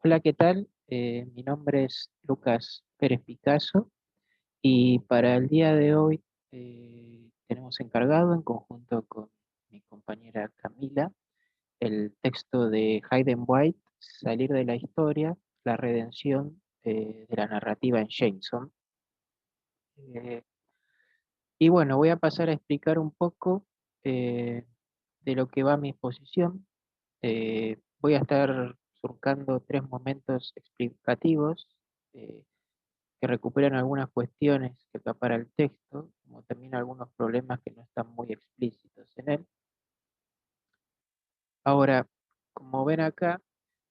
Hola, ¿qué tal? Mi nombre es Lucas Pérez Picasso y para el día de hoy tenemos encargado en conjunto con mi compañera Camila el texto de Hayden White, Salir de la historia, la redención de la narrativa en Jameson. Eh, y bueno, voy a pasar a explicar un poco eh, de lo que va mi exposición. Voy a estar surcando tres momentos explicativos eh, que recuperan algunas cuestiones que acapara el texto, como también algunos problemas que no están muy explícitos en él. Ahora, como ven acá,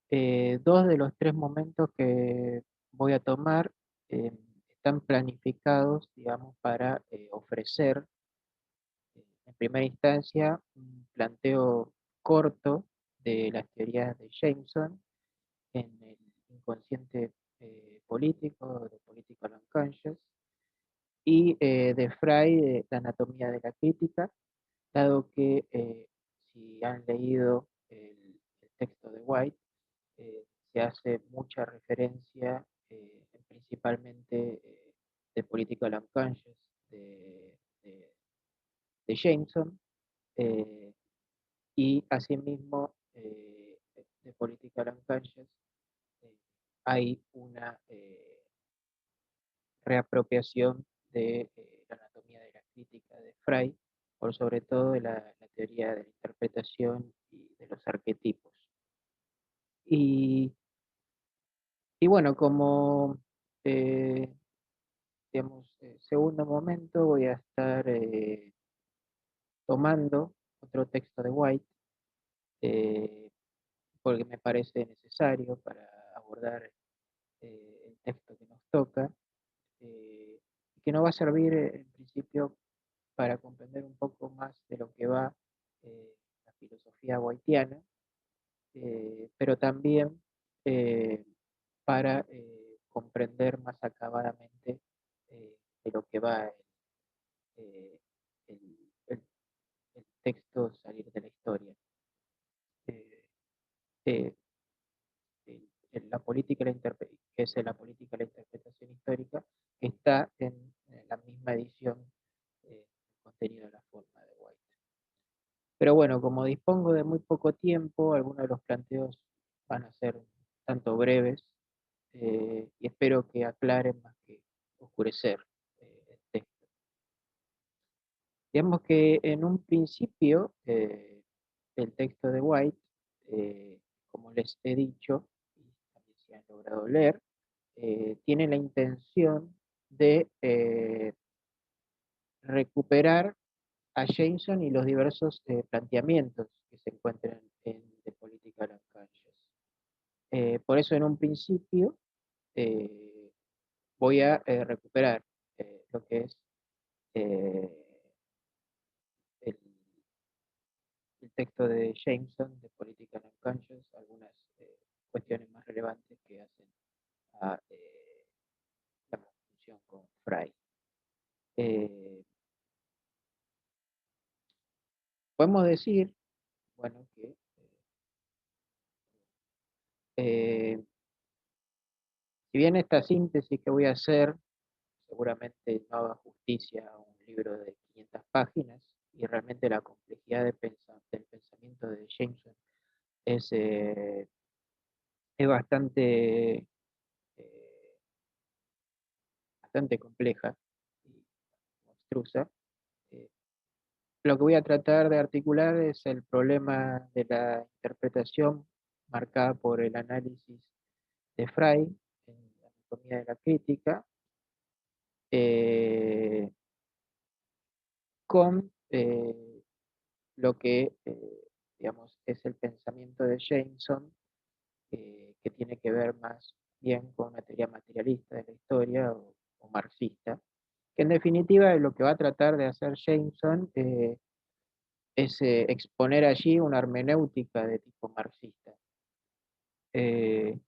dos de los tres momentos que voy a tomar eh, están planificados, digamos, para ofrecer, en primera instancia, un planteo corto de las teorías de Jameson en el inconsciente político, de Political Unconscious, y de Fry, La anatomía de la crítica, dado que si han leído el texto de White, se hace mucha referencia principalmente de Political Unconscious de, de Jameson, eh, y asimismo de Political Unconscious eh, hay una reapropiación de la anatomía de la crítica de Frey, por sobre todo de la teoría de la interpretación y de los arquetipos. Y, y bueno, como eh, digamos, segundo momento voy a estar tomando otro texto de White, eh, porque me parece necesario para abordar el texto que nos toca, que nos va a servir en principio para comprender un poco más de lo que va la filosofía whiteana, pero también eh, para comprender más acabadamente de lo que va eh, el, el- el texto Salir de la historia. Eh, eh, la política que es la política de la interpretación histórica, está en la misma edición el contenido de la forma de White. Pero bueno, como dispongo de muy poco tiempo, algunos de los planteos van a ser tanto breves y espero que aclaren más que oscurecer el texto. Digamos que en un principio el texto de White, como les he dicho, y también se han logrado leer, tiene la intención de recuperar a Jameson y los diversos planteamientos que se encuentran en The Political Unconscious. Por eso en un principio eh, voy a recuperar lo que es eh, el, el, texto de Jameson, de Political Unconscious, algunas cuestiones más relevantes que hacen a la conjunción con Fry. Eh, Podemos decir, bueno, que eh, si bien esta síntesis que voy a hacer seguramente no haga justicia a un libro de 500 páginas, y realmente la complejidad del pensamiento de Jameson es, es bastante compleja y abstrusa. Eh, lo que voy a tratar de articular es el problema de la interpretación marcada por el análisis de Fry en la anatomía de la crítica, eh, con lo que, digamos, es el pensamiento de Jameson, que tiene que ver más bien con una teoría materialista de la historia o marxista, que en definitiva lo que va a tratar de hacer Jameson es exponer allí una hermenéutica de tipo marxista, eh,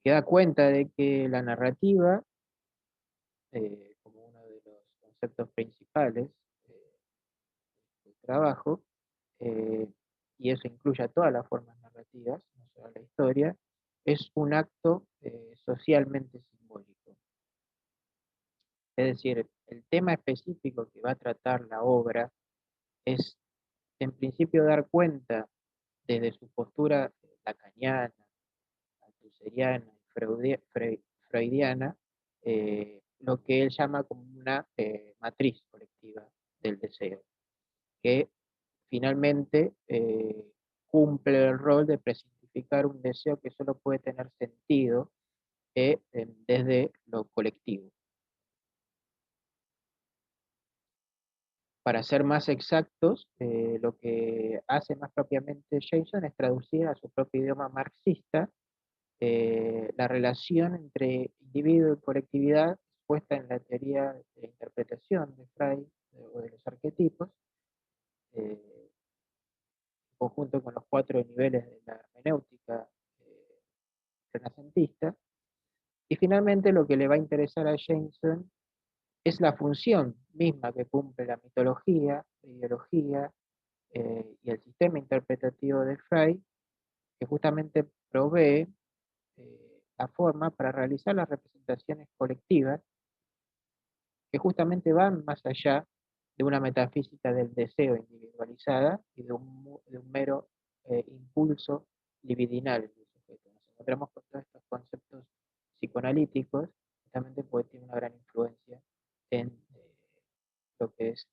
que da cuenta de que la narrativa, como uno de los conceptos principales del trabajo, eh, y eso incluye a todas las formas narrativas, no solo la historia, es un acto socialmente simbólico. Es decir, el tema específico que va a tratar la obra es, en principio, dar cuenta desde su postura lacaniana, althuseriana, freudiana, lo que él llama como una matriz colectiva del deseo, que finalmente cumple el rol de presignificar un deseo que solo puede tener sentido desde lo colectivo. Para ser más exactos, lo que hace más propiamente Jason es traducir a su propio idioma marxista la relación entre individuo y colectividad expuesta en la teoría de la interpretación de Freud o de los arquetipos, en conjunto con los 4 niveles de la hermenéutica eh, renacentista. Y finalmente lo que le va a interesar a Jameson es la función misma que cumple la mitología, la ideología y el sistema interpretativo de Freud, que justamente provee la forma para realizar las representaciones colectivas que justamente van más allá de una metafísica del deseo individualizada y de un mero impulso libidinal del sujeto. Nos encontramos con todos estos conceptos psicoanalíticos, justamente porque tiene una gran influencia en lo que es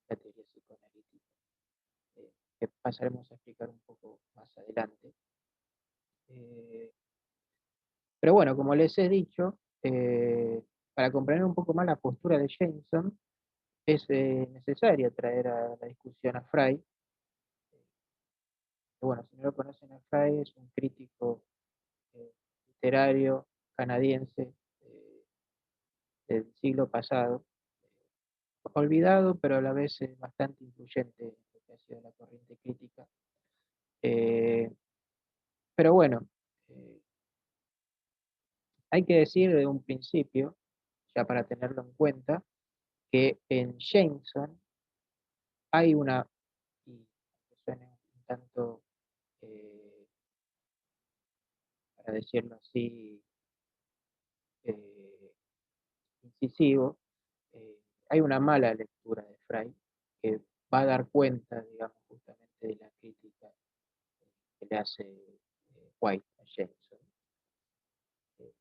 la teoría psicoanalítica, que pasaremos a explicar un poco más adelante. Eh, pero bueno, como les he dicho, para comprender un poco más la postura de Jameson, es necesario traer a la discusión a Freud. Que, bueno, si no lo conocen a Freud, es un crítico literario canadiense del siglo pasado, olvidado, pero a la vez bastante influyente en lo que ha sido la corriente crítica. Eh, pero bueno, eh, hay que decir de un principio, ya para tenerlo en cuenta, que en Jameson hay una, y que suene un tanto, para decirlo así, eh, incisivo, eh, hay una mala lectura de Freud que va a dar cuenta, digamos, justamente de la crítica que le hace White a Jameson, eh,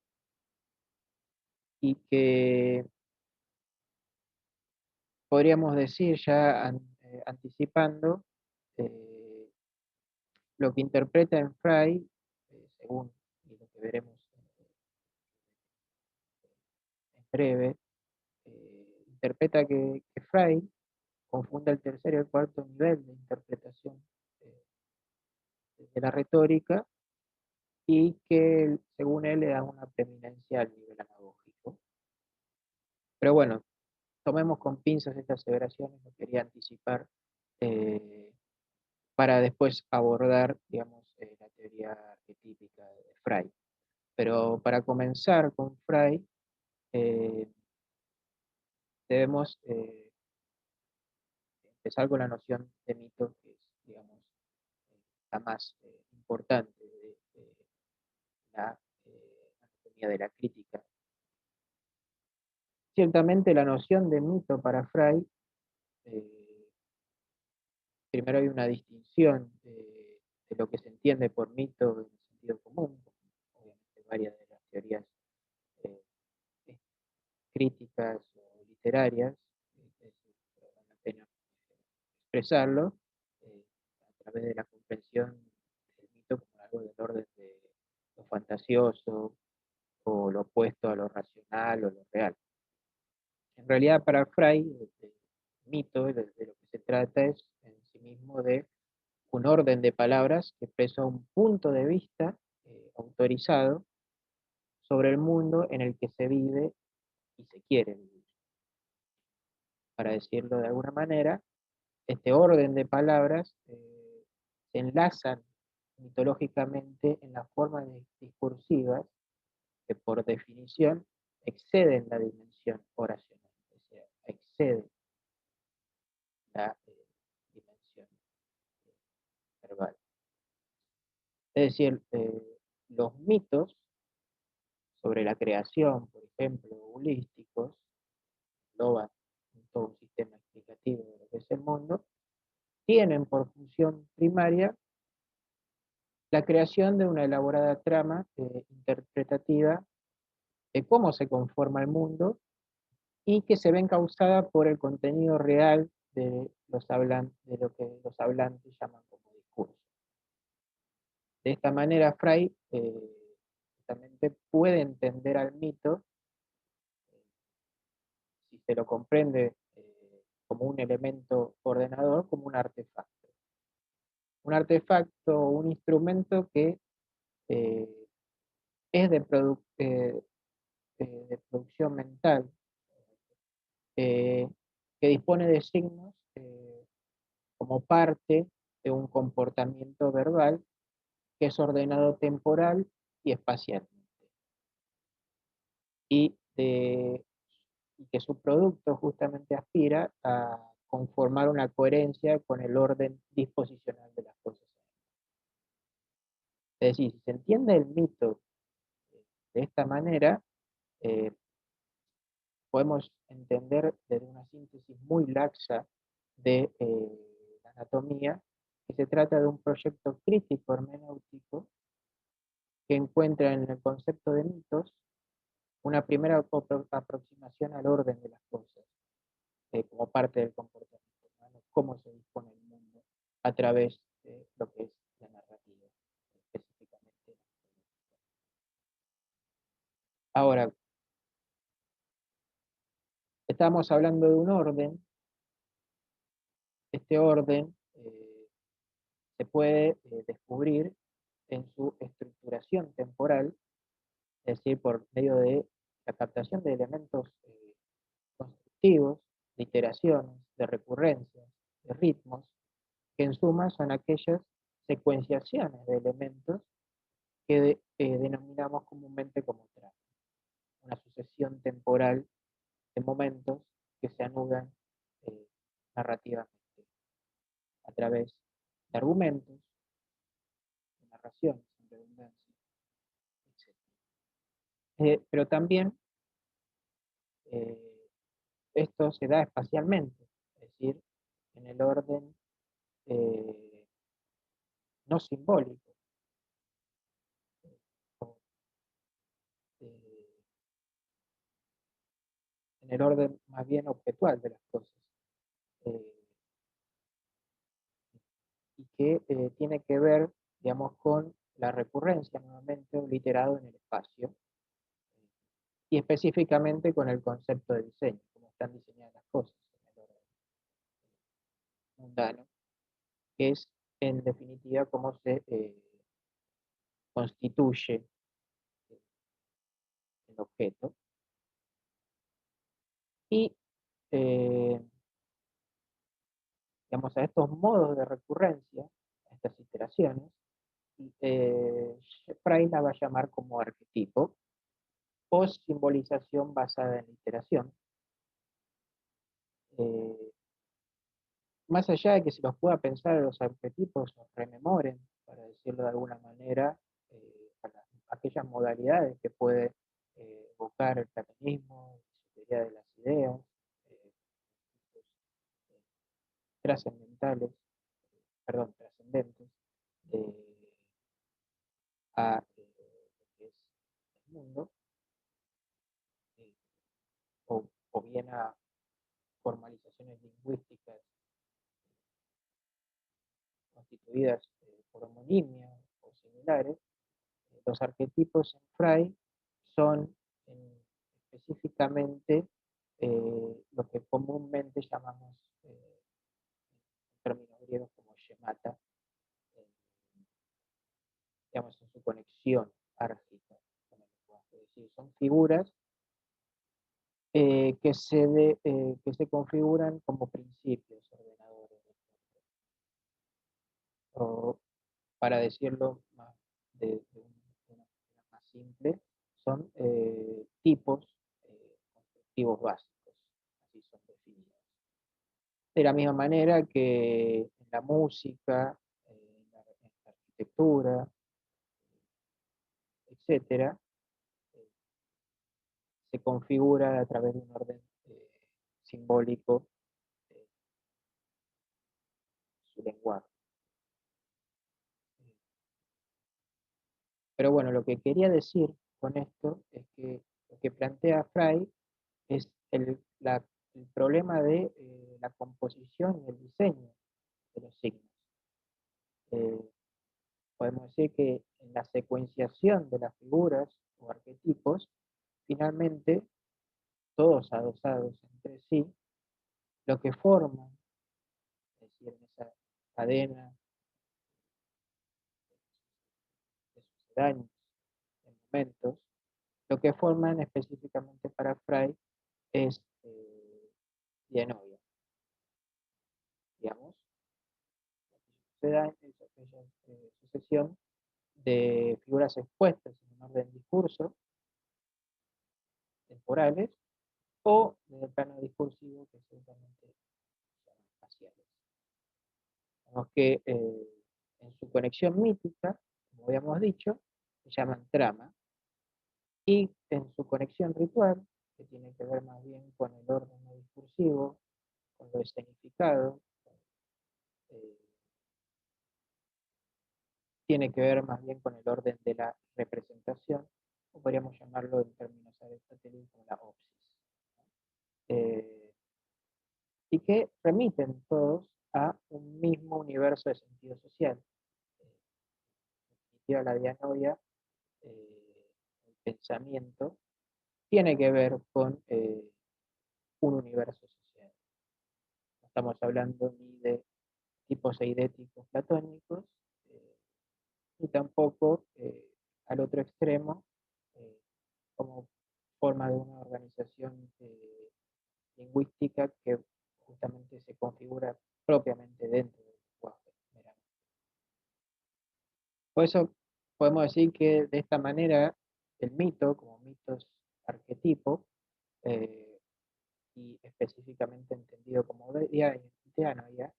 y que podríamos decir ya anticipando eh, lo que interpreta en Freud, según y lo que veremos en breve, interpreta que Freud confunde el tercer y el cuarto nivel de interpretación eh, de la retórica y que según él le da una preeminencia al nivel anagógico. Pero bueno, tomemos con pinzas estas aseveraciones, no quería anticipar eh, para después abordar, digamos, la teoría arquetípica de Freud. Pero para comenzar con Freud, eh, debemos empezar con la noción de mito, que es, digamos, la más importante de la anatomía de la crítica. Ciertamente la noción de mito para Freud, eh, primero hay una distinción de lo que se entiende por mito en el sentido común, obviamente varias de las teorías eh, críticas o literarias, vale la pena expresarlo, eh, a través de la comprensión del mito como algo del orden de lo fantasioso o lo opuesto a lo racional o lo real. En realidad, para Freud, el mito, de lo que se trata es en sí mismo de un orden de palabras que expresa un punto de vista autorizado sobre el mundo en el que se vive y se quiere vivir. Para decirlo de alguna manera, este orden de palabras se enlazan mitológicamente en las formas discursivas que por definición exceden la dimensión oracional, o sea, exceden la dimensión verbal. Es decir, los mitos sobre la creación, por ejemplo, holísticos, engloban todo un sistema explicativo de lo que es el mundo, tienen por función primaria la creación de una elaborada trama interpretativa de cómo se conforma el mundo y que se ven causada por el contenido real de lo que los hablantes llaman como discurso. De esta manera, Fry justamente puede entender al mito, si se lo comprende como un elemento ordenador, como un artefacto. Un artefacto, un instrumento que eh, es de producción mental, eh, que dispone de signos como parte de un comportamiento verbal que es ordenado temporal y espacialmente, y, de- y que su producto justamente aspira a conformar una coherencia con el orden disposicional de las cosas. Es decir, si se entiende el mito de esta manera, eh, podemos entender desde una síntesis muy laxa de la anatomía que se trata de un proyecto crítico hermenéutico que encuentra en el concepto de mitos una primera aproximación al orden de las cosas, como parte del comportamiento humano, cómo se dispone el mundo a través de lo que es la narrativa, específicamente. Ahora, estamos hablando de un orden. Este orden se puede descubrir en su estructuración temporal, es decir, por medio de la captación de elementos constructivos, de iteraciones, de recurrencias, de ritmos, que en suma son aquellas secuenciaciones de elementos que denominamos comúnmente como trama, una sucesión temporal de momentos que se anudan eh, narrativamente a través de argumentos, de narraciones, en redundancia, etc. Pero también eh, esto se da espacialmente, es decir, en el orden eh, no simbólico, o, eh, en el orden más bien objetual de las cosas, eh, y que tiene que ver, digamos, con la recurrencia nuevamente obliterado en el espacio, y específicamente con el concepto de diseño, cómo están diseñadas las cosas en el orden mundano, que es en definitiva cómo se constituye el objeto. Y eh, digamos, a estos modos de recurrencia, a estas iteraciones, eh, Frey la va a llamar como arquetipo o simbolización basada en la iteración. Eh, Más allá de que se los pueda pensar a los arquetipos o rememoren, para decirlo de alguna manera, aquellas modalidades que puede evocar el platonismo, la teoría de las ideas, eh, trascendentales, trascendentes, eh, a lo que es el mundo, eh, o bien a formalizaciones lingüísticas constituidas por homonimia o similares. Los arquetipos en Frey son específicamente lo que comúnmente llamamos en términos griegos como schemata, eh, digamos en su conexión árgica con el lenguaje. Es decir, son figuras que se configuran como principios ordenadores, o para decirlo más de una manera más simple, son tipos constructivos básicos, así son definidos. De la misma manera que en la música, en la arquitectura, etcétera, eh, se configura a través de un orden simbólico su lenguaje. Pero bueno, lo que quería decir con esto es que lo que plantea Fry es el problema de la composición y el diseño de los signos. Eh, Podemos decir que en la secuenciación de las figuras o arquetipos, finalmente, todos adosados entre sí, lo que forman, es decir, en esa cadena de sucedáneos, de momentos, lo que forman específicamente para Fry es dianovia, digamos, esa sucesión de figuras expuestas en un orden discurso, temporales, o en el plano discursivo, que seguramente son espaciales. Vemos que en su conexión mítica, como habíamos dicho, se llaman trama, y en su conexión ritual, que tiene que ver más bien con el orden no discursivo, con lo escenificado, eh, tiene que ver más bien con el orden de la representación, o podríamos llamarlo en términos aristotélicos como la opsis. Eh, y que remiten todos a un mismo universo de sentido social. En definitiva, la dianoia, el pensamiento, tiene que ver con un universo social. No estamos hablando ni de tipos eidéticos platónicos, ni tampoco al otro extremo, eh, como forma de una organización lingüística que justamente se configura propiamente dentro del lenguaje. Por eso podemos decir que de esta manera el mito, como mitos arquetipo, eh, y específicamente entendido como dianoia,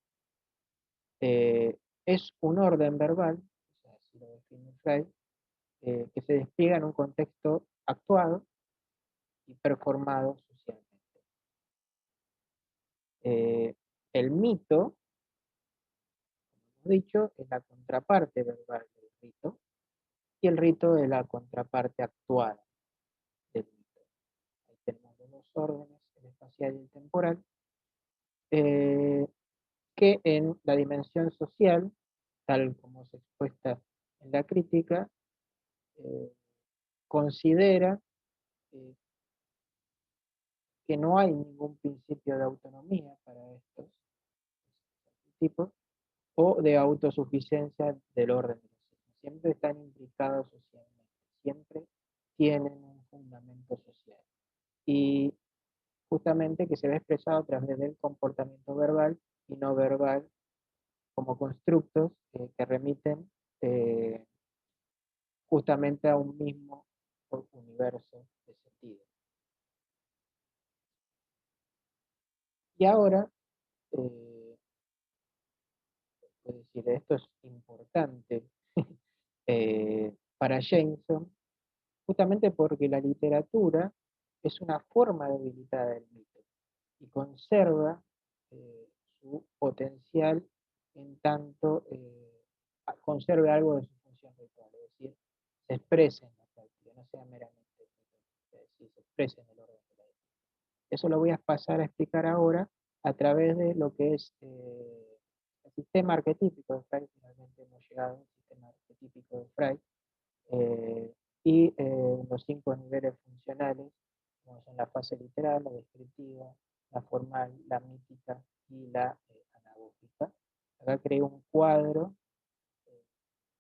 es un orden verbal, o sea, así lo define Frey, que se despliega en un contexto actuado y performado socialmente. El mito, como hemos dicho, es la contraparte verbal del rito, y el rito es la contraparte actuada del mito. Ahí tenemos los dos órdenes, el espacial y el temporal, eh, que en la dimensión social, tal como se expuesta en la crítica, eh, considera eh, que no hay ningún principio de autonomía para estos tipos o de autosuficiencia del orden de los signos. Siempre están implicados socialmente, siempre tienen un fundamento social. Y justamente que se ve expresado a través del comportamiento verbal y no verbal como constructos que remiten eh, justamente a un mismo universo de sentido. Y ahora, es decir, esto es importante para Jameson, justamente porque la literatura es una forma debilitada del mito y conserva eh, su potencial en tanto conserve algo de su función ritual, es decir, se exprese en la práctica, no sea meramente es decir, se exprese en el orden de la ética. Eso lo voy a pasar a explicar ahora a través de lo que es el sistema arquetípico de Frey. Finalmente hemos llegado al sistema arquetípico de Frey, eh, y los 5 niveles funcionales, como son la fase literal, la descriptiva, la formal, la mítica y la anagógica. Acá creé un cuadro, eh,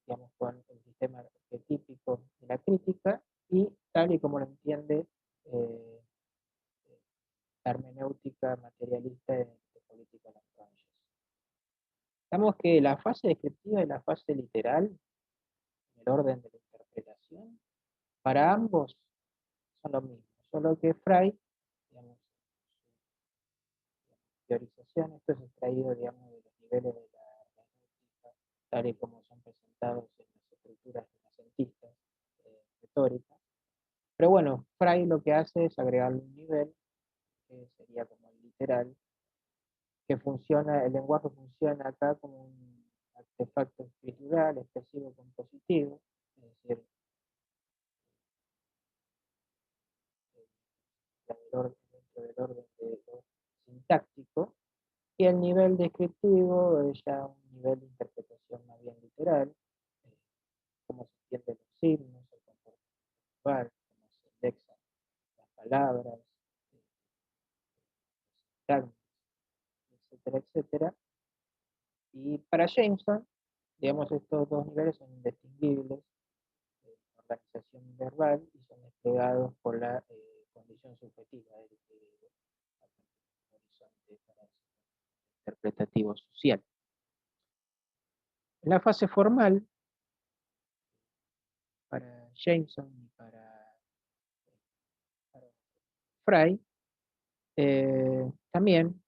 digamos, con el sistema arquetípico de la crítica y tal y como lo entiende eh, la hermenéutica materialista de Política Lagrange. Digamos que la fase descriptiva y la fase literal, en el orden de la interpretación, para ambos son lo mismo, solo que Frey, digamos, su teorización, esto es extraído, digamos, de los niveles de la hermenéutica, tal y como son presentados en las estructuras renacentistas, de retórica. Pero bueno, Frey lo que hace es agregarle un nivel, que sería como el literal, que funciona, el lenguaje funciona acá como un artefacto escritural, expresivo, compositivo, es decir, dentro del orden de lo sintáctico, y el nivel descriptivo es ya un nivel de interpretación más bien literal, eh, cómo se entienden los signos, el comportamiento verbal, cómo se indexan las palabras, eh, los etcétera, etcétera. Y para Jameson, digamos, estos dos niveles son indistinguibles, organización verbal, y son desplegados por la condición subjetiva del individuo, un horizonte interpretativo social. En la fase formal, para Jameson y para Frey, también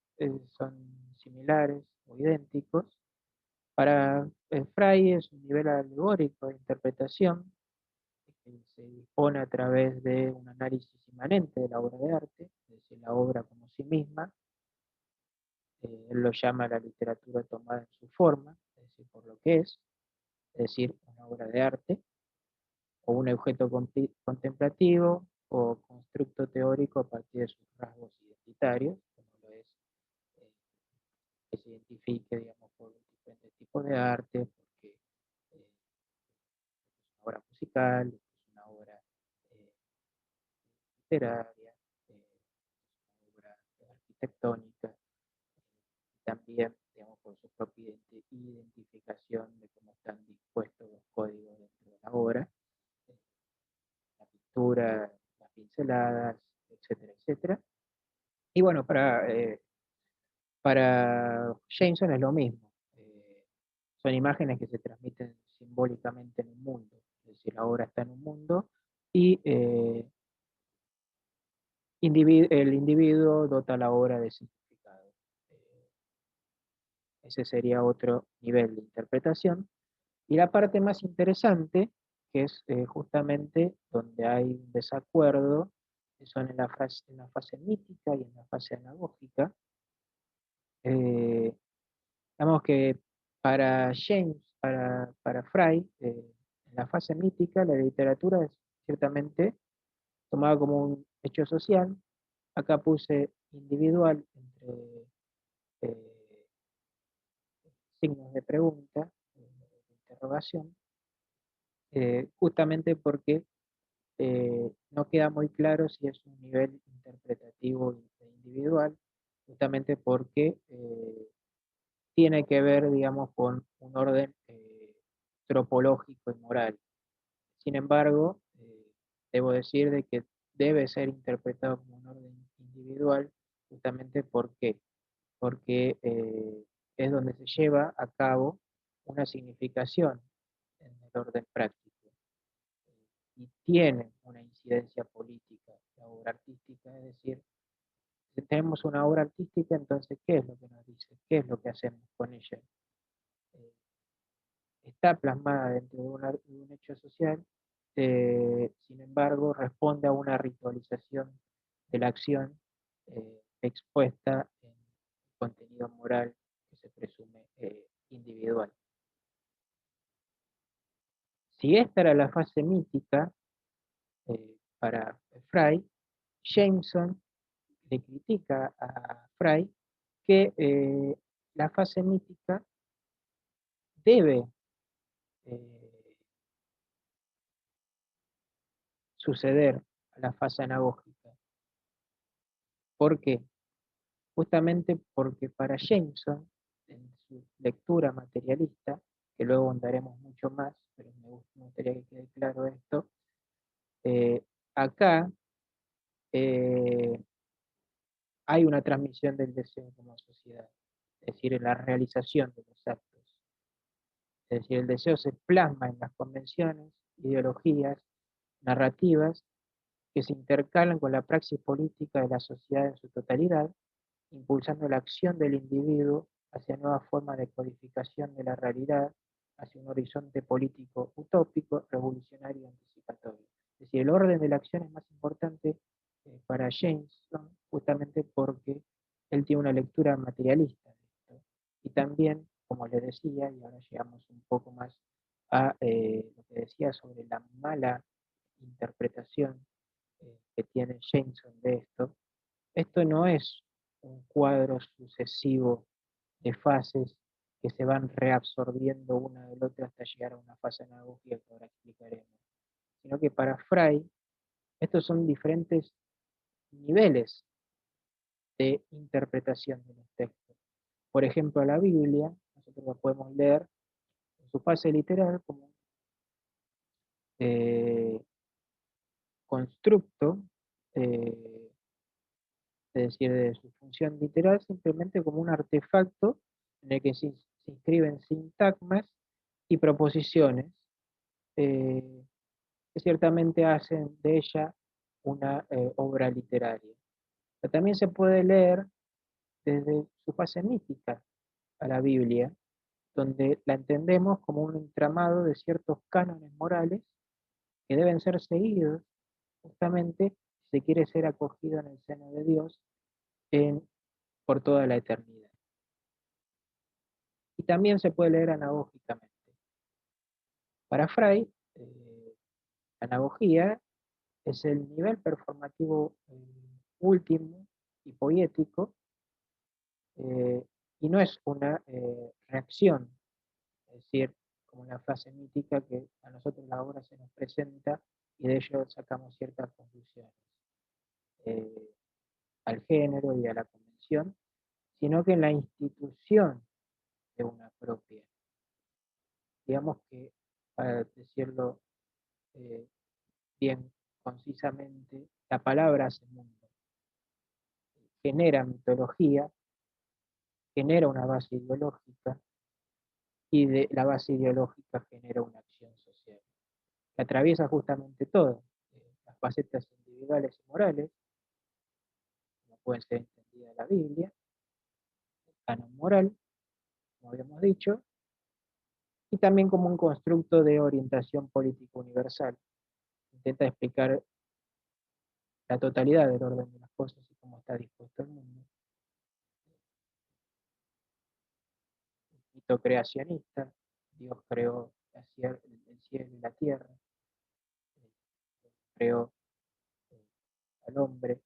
son similares o idénticos. Para Frey es un nivel alegórico de interpretación que se dispone a través de un análisis inmanente de la obra de arte, es decir, la obra como sí misma. Él lo llama la literatura tomada en su forma, es decir, por lo que es decir, una obra de arte, o un objeto contemplativo o constructo teórico a partir de sus rasgos identitarios, como lo es que se identifique, digamos, por diferentes tipos de arte, porque es una obra musical, es una obra eh, literaria, una obra arquitectónica, también, digamos, por su propia identificación de cómo están dispuestos los códigos dentro de la obra, eh, la pintura, las pinceladas, etcétera, etcétera. Y bueno, para Jameson es lo mismo. Son imágenes que se transmiten simbólicamente en un mundo, es decir, la obra está en un mundo y el individuo dota la obra de significado. Eh, Ese sería otro nivel de interpretación. Y la parte más interesante, que es justamente donde hay un desacuerdo, que son en la fase mítica y en la fase anagógica. Eh, Digamos que para James, para Fry, en la fase mítica, la literatura es ciertamente tomada como un hecho social. Acá puse individual entre eh, signos de pregunta, de interrogación, justamente porque no queda muy claro si es un nivel interpretativo e individual, justamente porque tiene que ver, digamos, con un orden tropológico y moral. Sin embargo, debo decir de que debe ser interpretado como un orden individual, justamente porque es donde se lleva a cabo una significación en el orden práctico y tiene una incidencia política la obra artística, es decir, si tenemos una obra artística, entonces, ¿qué es lo que nos dice? ¿Qué es lo que hacemos con ella? Eh, Está plasmada dentro de un hecho social, sin embargo, responde a una ritualización de la acción expuesta en contenido moral que se presume individual. Si esta era la fase mítica para Fry, Jameson le critica a Fry que la fase mítica debe eh, suceder a la fase anagógica. ¿Por qué? Justamente porque para Jameson, en su lectura materialista, que luego andaremos mucho más, pero me gustaría que quede claro esto, eh, acá eh, hay una transmisión del deseo como sociedad, es decir, en la realización de los actos. Es decir, el deseo se plasma en las convenciones, ideologías, narrativas que se intercalan con la praxis política de la sociedad en su totalidad, impulsando la acción del individuo hacia nuevas formas de codificación de la realidad, hacia un horizonte político utópico, revolucionario y anticipatorio. Es decir, el orden de la acción es más importante para Jameson, justamente porque él tiene una lectura materialista de esto. Y también, como le decía, y ahora llegamos un poco más a lo que decía sobre la mala interpretación que tiene Jameson de esto no es un cuadro sucesivo de fases que se van reabsorbiendo una del otro hasta llegar a una fase analógica que ahora explicaremos, sino que para Fry estos son diferentes niveles de interpretación de los textos. Por ejemplo, la Biblia, nosotros la podemos leer en su fase literal como eh, constructo, eh, es decir, de su función literal, simplemente como un artefacto en el que se inscriben sintagmas y proposiciones eh, que ciertamente hacen de ella una obra literaria. Pero también se puede leer desde su fase mítica a la Biblia, donde la entendemos como un entramado de ciertos cánones morales que deben ser seguidos justamente si se quiere ser acogido en el seno de Dios por toda la eternidad. Y también se puede leer anagógicamente. Para Fry, la anagogía es el nivel performativo último y poético, y no es una reacción, es decir, como una frase mítica que a nosotros la obra se nos presenta y de ello sacamos ciertas conclusiones eh, al género y a la convención, sino que en la institución de una propia. Digamos que, para decirlo eh, bien concisamente, la palabra hace mundo, genera mitología, genera una base ideológica y de la base ideológica genera una acción social que atraviesa justamente todo, las facetas individuales y morales, como pueden ser entendidas en la Biblia, el canon moral, como habíamos dicho, y también como un constructo de orientación política universal. Intenta explicar la totalidad del orden de las cosas y cómo está dispuesto el mundo. El mito creacionista, Dios creó el cielo y la tierra, creó al hombre,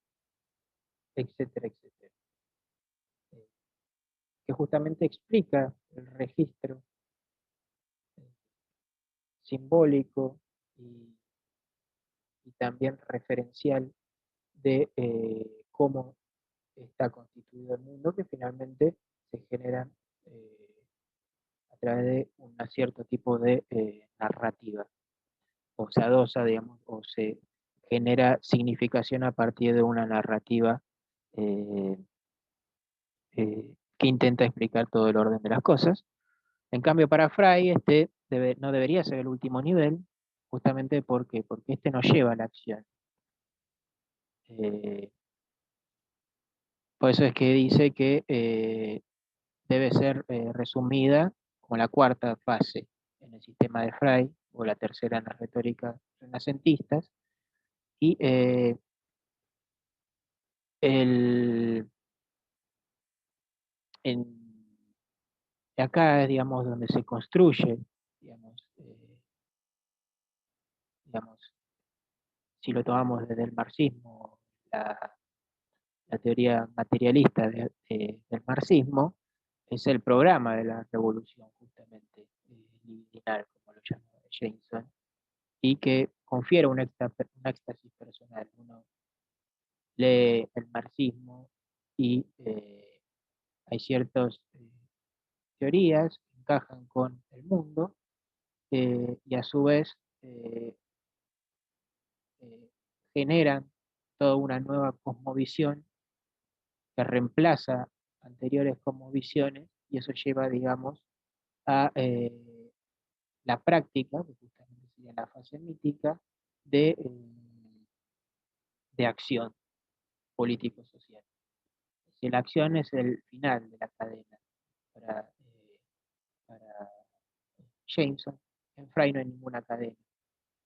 etcétera, etcétera. Que justamente explica el registro simbólico y también referencial de cómo está constituido el mundo, que finalmente se generan a través de un cierto tipo de narrativa, o se adosa, digamos, o se genera significación a partir de una narrativa eh, que intenta explicar todo el orden de las cosas. En cambio, para Fry, no debería ser el último nivel, justamente porque este nos lleva a la acción. Eh, por eso es que dice que debe ser resumida como la cuarta fase en el sistema de Fry, o la tercera en las retóricas renacentistas, y el, en, acá es, digamos, donde se construye, digamos, digamos, si lo tomamos desde el marxismo, la, la teoría materialista del marxismo, es el programa de la revolución, justamente, lineal, como lo llama Jameson, y que confiere un éxtasis personal. Uno lee el marxismo y hay ciertas teorías que encajan con el mundo y a su vez eh, eh, generan toda una nueva cosmovisión que reemplaza anteriores cosmovisiones y eso lleva, digamos, a la práctica, que justamente sería la fase mítica, de acción político-social. Si la acción es el final de la cadena para Jameson, en Fry no hay ninguna cadena,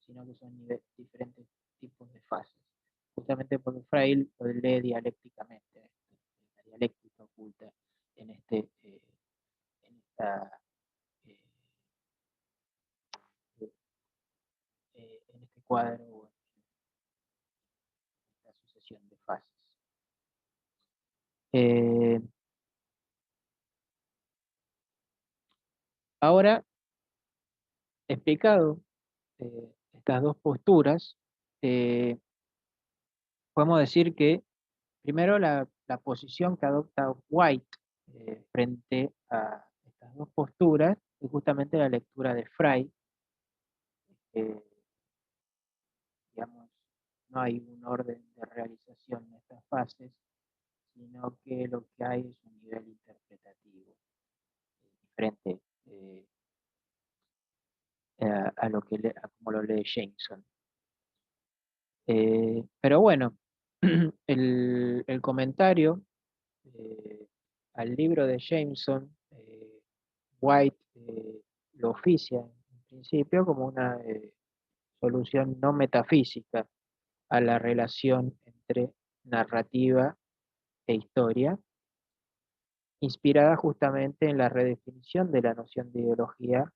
sino que son diferentes tipos de fases, justamente porque Frey lo lee dialécticamente, la dialéctica oculta en en esta, eh, en este cuadro o en esta sucesión de fases. Eh, Ahora, explicado estas dos posturas, eh, podemos decir que primero la posición que adopta White frente a estas dos posturas es justamente la lectura de Frey. eh, digamos, no hay un orden de realización en estas fases, sino que lo que hay es un nivel interpretativo diferente a lo que a como lo lee Jameson. Pero bueno, el comentario al libro de Jameson, White lo oficia en principio como una solución no metafísica a la relación entre narrativa e historia, inspirada justamente en la redefinición de la noción de ideología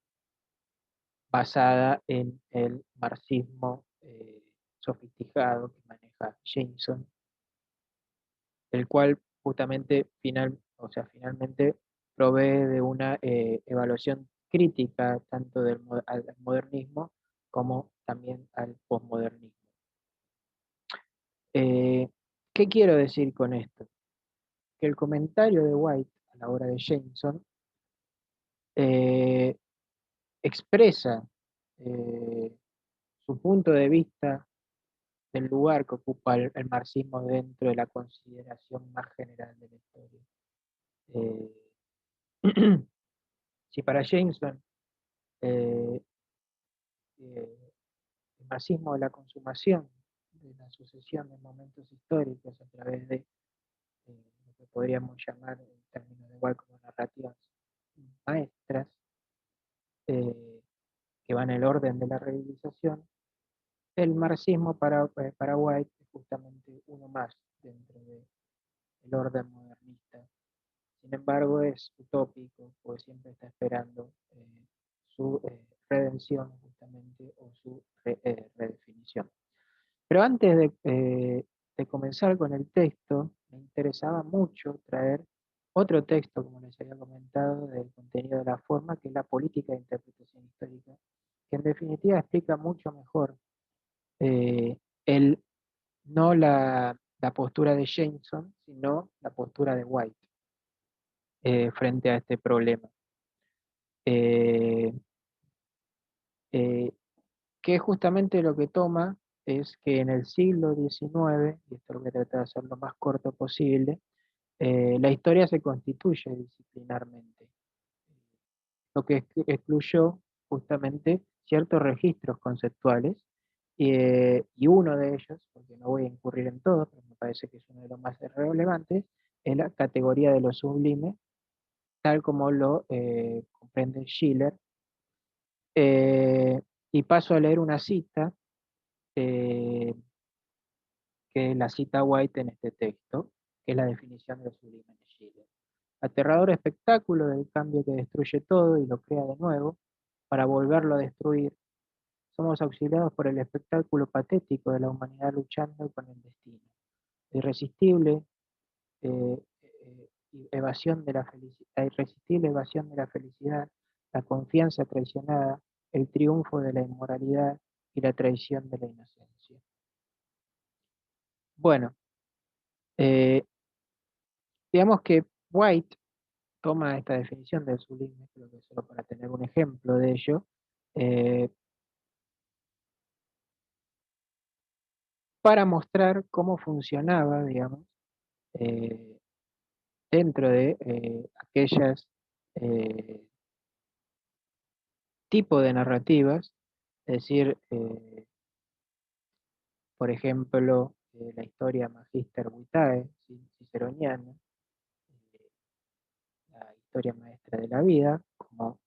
basada en el marxismo sofisticado que maneja Jameson, el cual justamente finalmente provee de una evaluación crítica tanto al modernismo como también al posmodernismo. Eh, ¿Qué quiero decir con esto? Que el comentario de White a la obra de Jameson eh, expresa eh, su punto de vista del lugar que ocupa el marxismo dentro de la consideración más general de la historia. Si para Jameson eh, el marxismo de la consumación, de la sucesión de momentos históricos a través de lo que podríamos llamar en términos de igual como narrativas maestras, eh, que van en el orden de la revitalización, el marxismo para White es justamente uno más dentro del orden modernista. Sin embargo, es utópico, porque siempre está esperando su redención justamente o su redefinición. Pero antes de comenzar con el texto, me interesaba mucho traer otro texto, como les había comentado, del contenido de la forma, que es la política de interpretación histórica, que en definitiva explica mucho mejor eh, el, no la postura de Jameson, sino la postura de White frente a este problema. Eh, eh, que justamente lo que toma es que en el siglo XIX, y esto lo voy a tratar de hacer lo más corto posible, la historia se constituye disciplinarmente, lo que excluyó justamente ciertos registros conceptuales, y uno de ellos, porque no voy a incurrir en todo, pero me parece que es uno de los más relevantes, es la categoría de lo sublime, tal como lo comprende Schiller. Y paso a leer una cita, eh, que la cita White en este texto, que es la definición de lo sublime de Schiller. Aterrador espectáculo del cambio que destruye todo y lo crea de nuevo, para volverlo a destruir. Somos auxiliados por el espectáculo patético de la humanidad luchando con el destino. Irresistible evasión de la felicidad, la irresistible evasión de la felicidad, la confianza traicionada, el triunfo de la inmoralidad y la traición de la inocencia. Bueno, eh, digamos que White toma esta definición del sublime, creo que solo para tener un ejemplo de ello, eh, para mostrar cómo funcionaba, digamos, eh, dentro de aquellas eh, tipos de narrativas, es decir, por ejemplo, la historia Magister Vitae, ciceroniana, eh, la historia maestra de la vida, como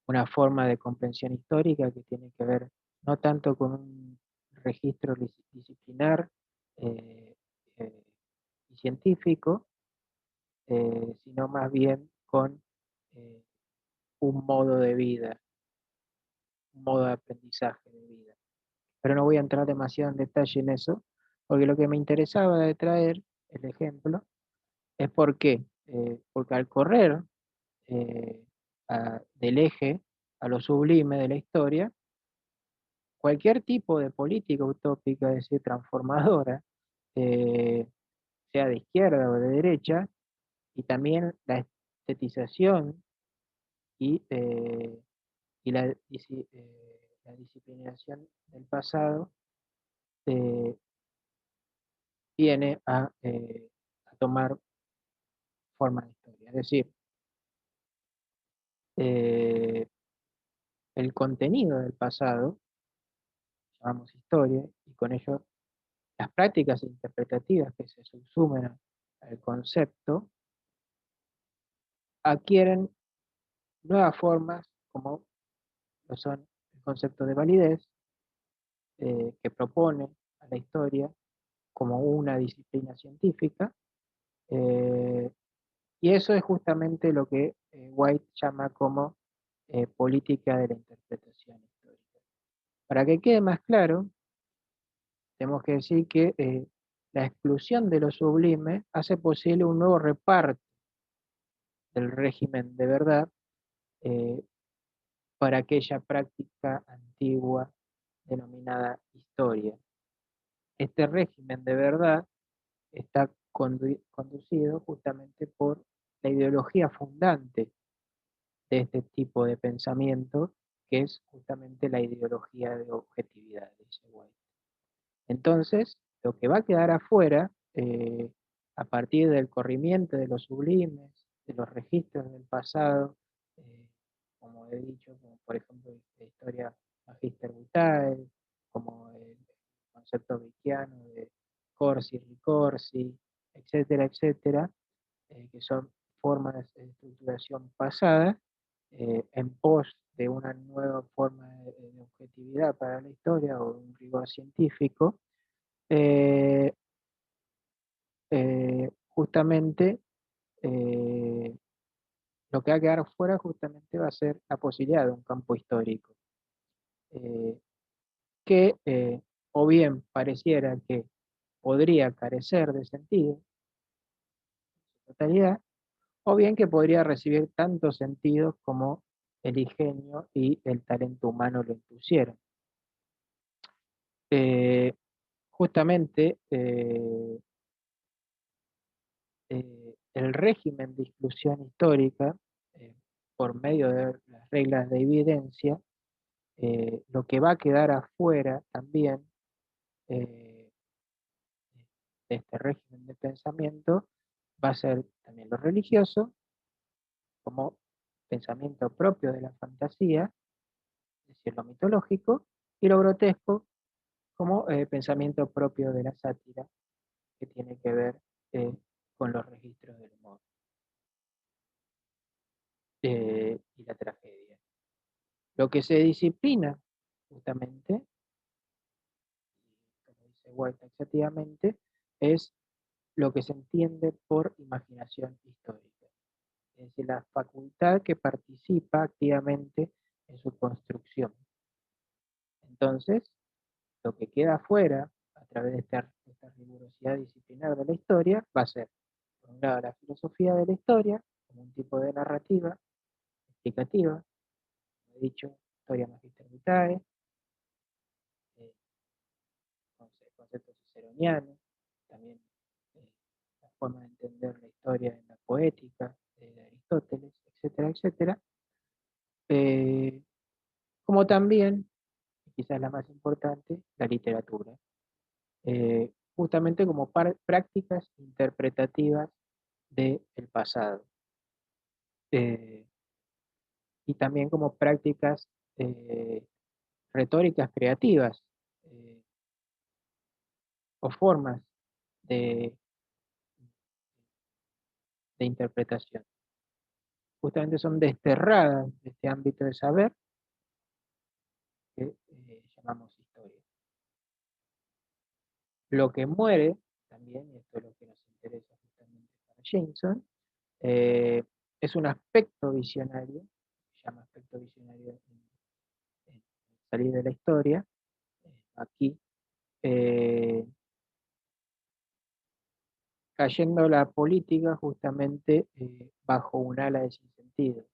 una forma de comprensión histórica que tiene que ver no tanto con un registro disciplinar eh, y científico, sino más bien con eh, un modo de vida, un modo de aprendizaje de vida. Pero no voy a entrar demasiado en detalle en eso, porque lo que me interesaba de traer el ejemplo es por qué. Porque al correr del eje a lo sublime de la historia, cualquier tipo de política utópica, es decir, transformadora, eh, sea de izquierda o de derecha, y también la estetización y, y la disciplinación del pasado eh, viene a tomar forma de historia. Es decir, eh, el contenido del pasado, llamamos historia, y con ello las prácticas interpretativas que se subsumen al concepto, adquieren nuevas formas como lo son el concepto de validez, que propone a la historia como una disciplina científica, eh, y eso es justamente lo que White llama como política de la interpretación histórica. Para que quede más claro, tenemos que decir que la exclusión de lo sublime hace posible un nuevo reparto del régimen de verdad eh, para aquella práctica antigua denominada historia. Este régimen de verdad está conducido justamente por la ideología fundante de este tipo de pensamiento, que es justamente la ideología de objetividad, dice White. Entonces, lo que va a quedar afuera, a partir del corrimiento de los sublimes, de los registros del pasado, eh, como he dicho, como por ejemplo la historia Magister Vitae, como el concepto vickiano de corsi, ricorsi, etcétera, etcétera, que son formas de estructuración pasadas, en pos de una nueva forma de objetividad para la historia o un rigor científico, eh, justamente lo que va a quedar fuera justamente va a ser la posibilidad de un campo histórico, eh, que o bien pareciera que podría carecer de sentido, en su totalidad, o bien que podría recibir tantos sentidos como el ingenio y el talento humano lo impusieron. Eh, Justamente el régimen de exclusión histórica, eh, por medio de las reglas de evidencia, lo que va a quedar afuera también eh, de este régimen de pensamiento va a ser también lo religioso, como pensamiento propio de la fantasía, es decir, lo mitológico, y lo grotesco como pensamiento propio de la sátira, que tiene que ver eh, con los registros del humor y la tragedia. Lo que se disciplina, justamente, como dice White taxativamente, es lo que se entiende por imaginación histórica, es decir, la facultad que participa activamente en su construcción. Entonces, lo que queda afuera, a través de esta rigurosidad disciplinar de la historia, va a ser, por un lado, la filosofía de la historia, como un tipo de narrativa explicativa, como he dicho, historia magister vitae, eh, conceptos ciceronianos, también eh, la forma de entender la historia en la poética de Aristóteles, etcétera, etcétera, eh, como también, quizás la más importante, la literatura, justamente como prácticas interpretativas del pasado, eh, y también como prácticas retóricas creativas, eh, o formas de, de interpretación. Justamente son desterradas de este ámbito de saber que llamamos historia. Lo que muere también, y esto es lo que nos interesa justamente para Jameson, eh, es un aspecto visionario, se llama aspecto visionario en Salir de la Historia, aquí, eh, cayendo la política justamente bajo un ala de sinsentido.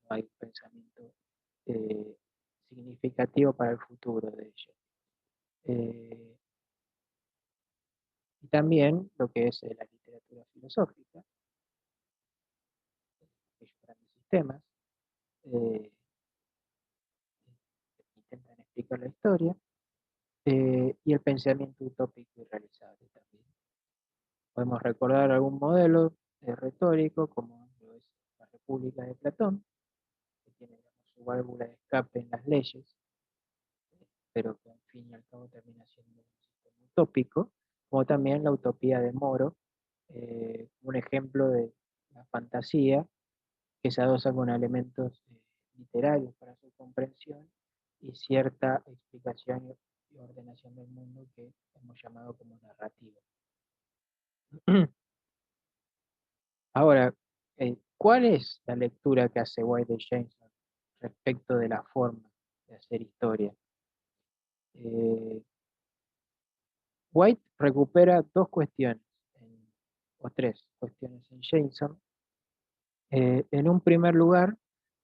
No hay pensamiento eh, significativo para el futuro de ella. Y también lo que es la literatura filosófica, aquellos grandes sistemas, eh, que intentan explicar la historia, y el pensamiento utópico y realizable también. Podemos recordar algún modelo retórico, como lo es la República de Platón, que tiene, digamos, su válvula de escape en las leyes, pero que al fin y al cabo termina siendo un sistema utópico, como también la utopía de Moro, un ejemplo de la fantasía que se adosa con elementos literarios para su comprensión y cierta explicación y ordenación del mundo que hemos llamado como narrativa. Ahora, ¿cuál es la lectura que hace White de Jameson respecto de la forma de hacer historia? Eh, White recupera dos cuestiones, o tres cuestiones en Jameson. En un primer lugar,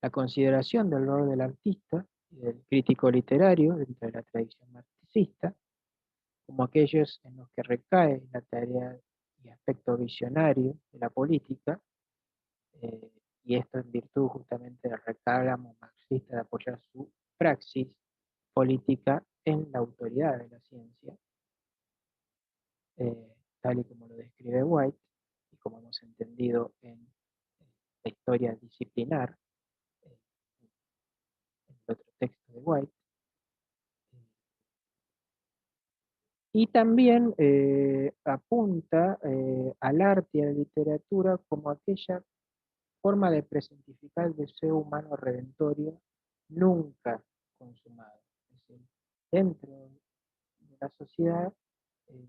la consideración del rol del artista y del crítico literario dentro de la tradición marxista, como aquellos en los que recae la tarea y aspecto visionario de la política, eh, y esto en virtud justamente del reclamo marxista de apoyar su praxis política en la autoridad de la ciencia, tal y como lo describe White, y como hemos entendido en la historia disciplinar, eh, en el otro texto de White. Y también apunta al arte y a la literatura como aquella forma de presentificar el deseo humano redentorio nunca consumado. Es decir, dentro de la sociedad eh,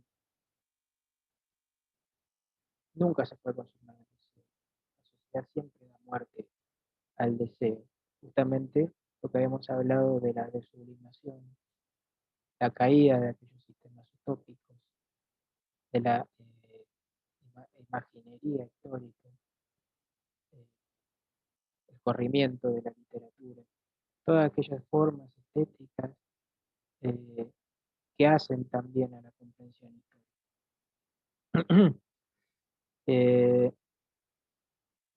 nunca se puede consumar el deseo. La sociedad siempre da muerte al deseo. Justamente lo que habíamos hablado de la desublimación, la caída de aquellos sistemas utópicos, de la imaginería histórica, eh, el corrimiento de la literatura, todas aquellas formas estéticas eh, que hacen también a la comprensión histórica. Eh,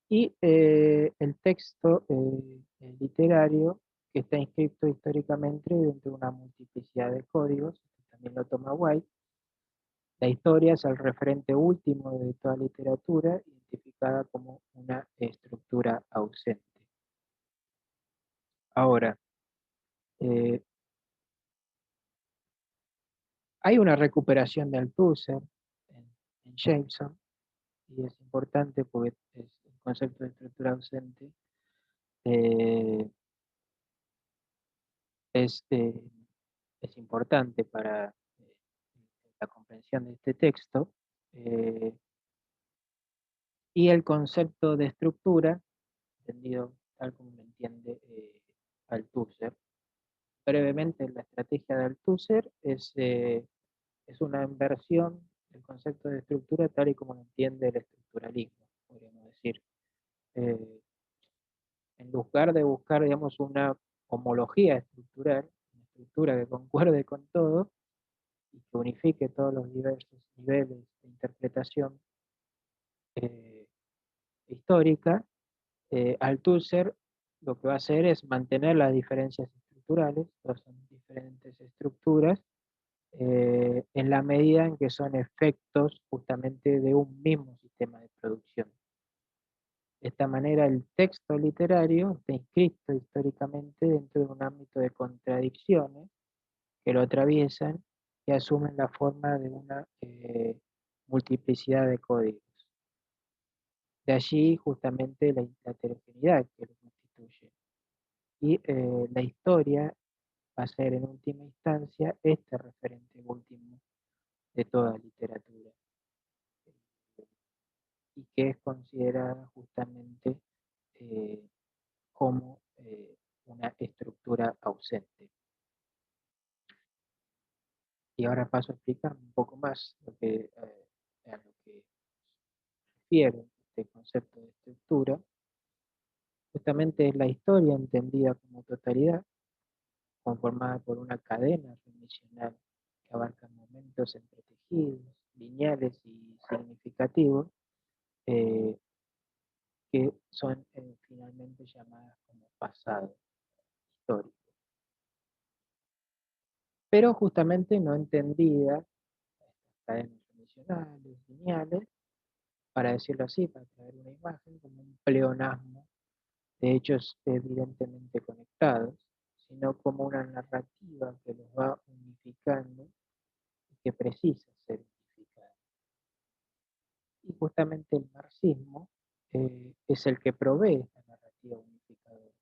y el texto literario que está inscrito históricamente dentro de una multiplicidad de códigos, también lo toma White. La historia es el referente último de toda literatura, identificada como una estructura ausente. Ahora, eh, hay una recuperación de Althusser en Jameson, y es importante porque es el concepto de estructura ausente eh, es, eh, es importante para la comprensión de este texto, eh, y el concepto de estructura, entendido tal como lo entiende Althusser. Brevemente, la estrategia de Althusser es una inversión del concepto de estructura tal y como lo entiende el estructuralismo, podríamos decir. Eh, en lugar de buscar, digamos, una homología estructural, una estructura que concuerde con todo y que unifique todos los diversos niveles de interpretación eh, histórica, Althusser lo que va a hacer es mantener las diferencias estructurales, todas son diferentes estructuras, en la medida en que son efectos justamente de un mismo sistema de producción. De esta manera, el texto literario está inscrito históricamente dentro de un ámbito de contradicciones que lo atraviesan y asumen la forma de una multiplicidad de códigos. De allí justamente la heterogeneidad que lo constituye. Y la historia va a ser en última instancia este referente último de toda literatura, y que es considerada justamente como una estructura ausente. Y ahora paso a explicar un poco más a lo que refiere este concepto de estructura. Justamente es la historia entendida como totalidad, conformada por una cadena remisional que abarca momentos entretejidos, lineales y significativos, eh, que son finalmente llamadas como pasado histórico. Pero justamente no entendida, estas cadenas remisionales, lineales, para decirlo así, para traer una imagen, como un pleonasmo de hechos evidentemente conectados, sino como una narrativa que los va unificando y que precisa ser unificada. Y justamente el marxismo es el que provee esta narrativa unificadora,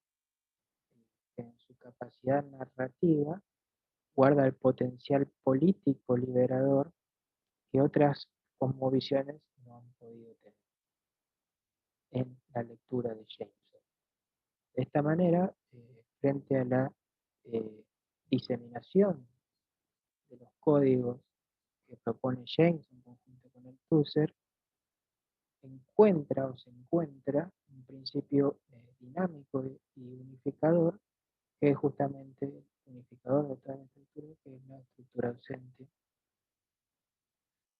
que en su capacidad narrativa guarda el potencial político liberador que otras cosmovisiones no han podido tener en la lectura de Jameson. De esta manera, frente a la eh, diseminación de los códigos que propone James en conjunto con el Tusser, se encuentra un principio dinámico y unificador, que es justamente unificador de toda la estructura, que es la estructura ausente,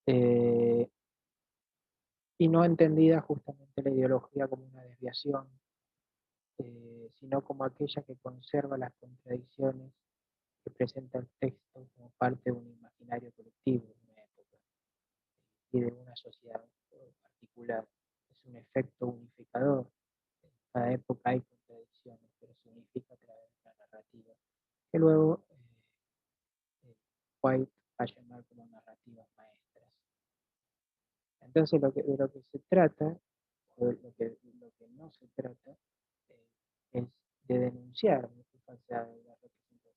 eh, y no entendida justamente la ideología como una desviación, sino como aquella que conserva las contradicciones que presenta el texto como parte de un imaginario colectivo de una época y de una sociedad particular. Es un efecto unificador. En cada época hay contradicciones, pero se unifica a través de una narrativa, que luego White va a llamar como narrativas maestras. Entonces, de lo que se trata, o de lo que no se trata, es de denunciar las falsedades de la representación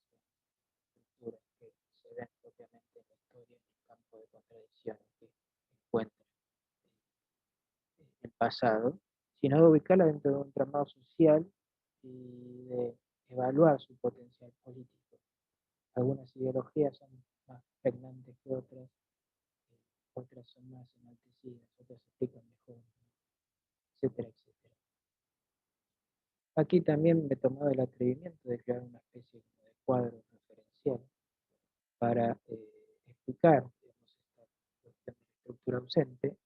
de estructuras que se ven propiamente en la historia, en el campo de contradicciones que encuentra el pasado, sino de ubicarla dentro de un tramado social y de evaluar su potencial político. Algunas ideologías son más pregnantes que otras, otras son más enaltecidas, otras se explican mejor, etcétera, etcétera. Aquí también me he tomado el atrevimiento de crear una especie de cuadro referencial para explicar, digamos, esta cuestión de la estructura ausente.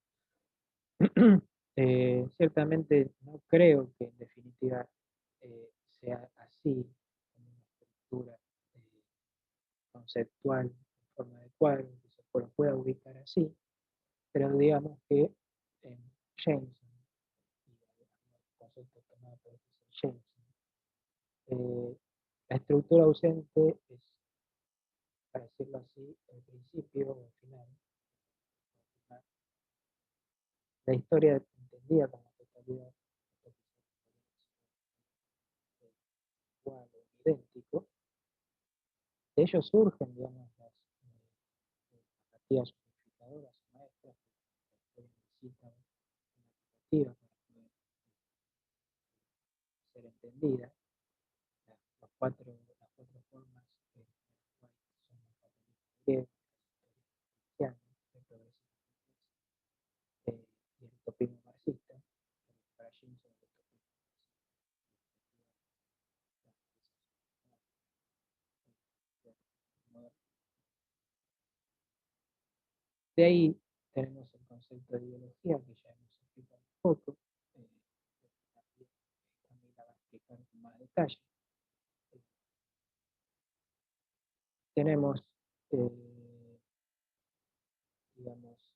Ciertamente no creo que en definitiva sea así, como una estructura conceptual en forma de cuadro, que se pueda ubicar así, pero digamos que en Jameson, y algunos conceptos tomados por Jameson, la estructura ausente es, para decirlo así, el principio o el final. La historia entendida como totalidad, igual o idéntico, de ellos surgen, digamos, las narrativas unificadoras o maestras que necesitan una narrativa para poder ser entendida. Las cuatro formas que son el fatalismo griego, la historia cristiana, el progresismo y el utopismo marxista. Para Jameson, el utopismo marxista. De ahí tenemos el concepto de ideología, que ya hemos explicado un poco, también Camila va a explicar con más detalle. Tenemos, digamos,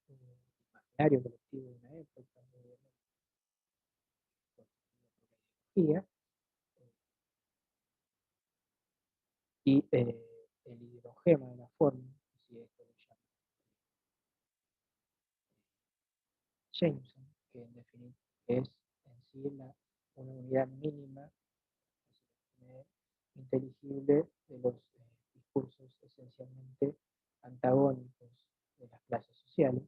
un imaginario colectivo de una época, obviamente, por la ideología, y el hidrogema de la forma, si esto lo llama Jameson, que en definitiva es en sí una unidad mínima inteligible de los esencialmente antagónicos de las clases sociales.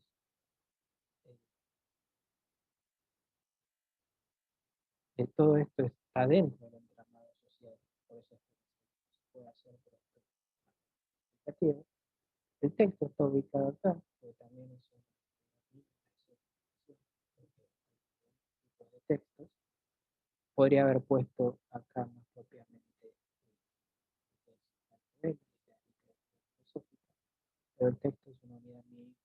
Todo esto está dentro del entramado social, por eso se puede hacer por aspectos significativos. El texto está ubicado acá, pero también es un tipo de textos. Podría haber puesto acá más propiamente pero el texto es una unidad mínima.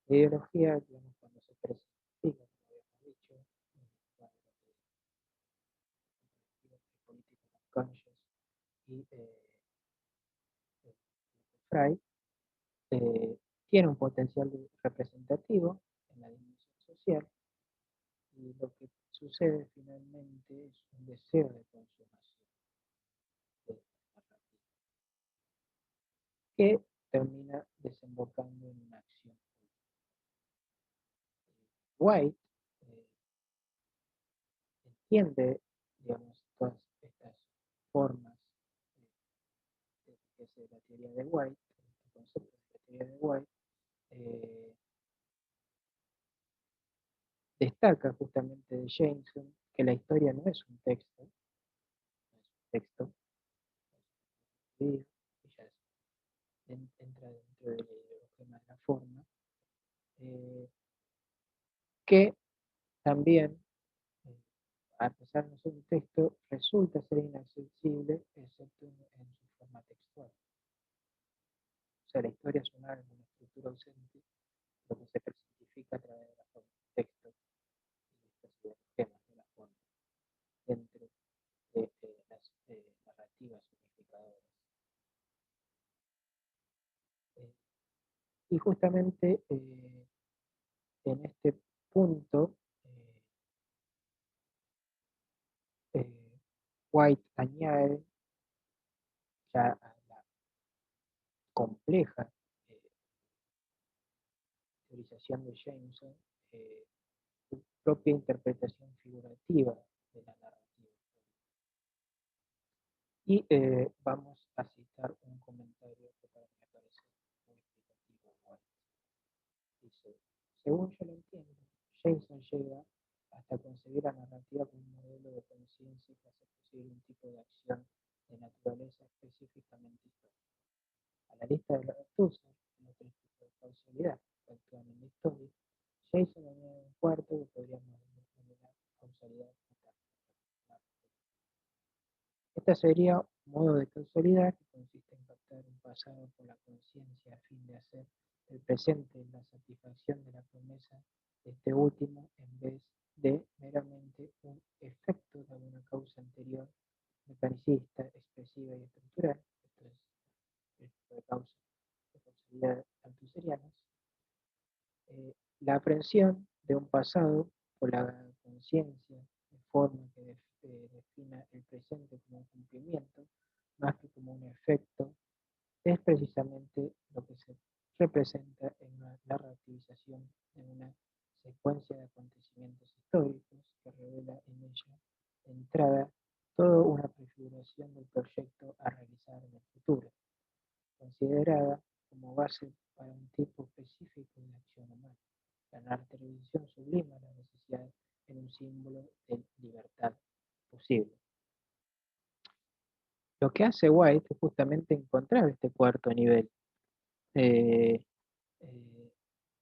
La ideología, digamos, cuando se presenta, como habíamos dicho, política conscious y Frey, tiene un potencial representativo en la dimensión social y lo que sucede finalmente es un deseo de consumación de narrativa que termina desembocando en una acción. White entiende, digamos, todas estas formas de la teoría de White, el concepto de la teoría de White, destaca justamente de Jameson que la historia no es un texto, y ya entra dentro del ideograma de la forma, que también, a pesar de no ser un texto, resulta ser inaccesible excepto en su forma textual. O sea, la historia es una estructura ausente, lo que se personifica a través de la forma del texto y estos ideogramas de la forma dentro de las narrativas unificadoras. Y justamente en este punto, White añade ya a la compleja teorización de Jameson su propia interpretación figurativa de la narrativa. Y vamos a citar un comentario que para mí me parece muy explicativo. Dice, según yo lo entiendo, Jameson llega hasta concebir la narrativa como un modelo de conciencia que hace posible un tipo de acción de naturaleza específicamente histórica. A la lista de los Althusser, en otro tipo de causalidad que actúan en la historia, Jameson añade un cuarto que podríamos denominar causalidad metafísica. Esta sería un modo de causalidad que consiste en captar un pasado por la conciencia a fin de hacer el presente la satisfacción de la promesa de este último en vez de meramente un efecto de alguna causa anterior, mecanicista, expresiva y estructural. Esto es el tipo de causa de causalidad altuserianas. La aprehensión de un pasado por la conciencia de forma que defina el presente como un cumplimiento, más que como un efecto, es precisamente lo que se representa en la narrativización de una secuencia de acontecimientos históricos que revela en ella de entrada toda una prefiguración del proyecto a realizar en el futuro, considerada como base para un tipo específico de acción humana. La narrativa sublima la necesidad en un símbolo de libertad posible. Lo que hace White es justamente encontrar este cuarto nivel eh, eh,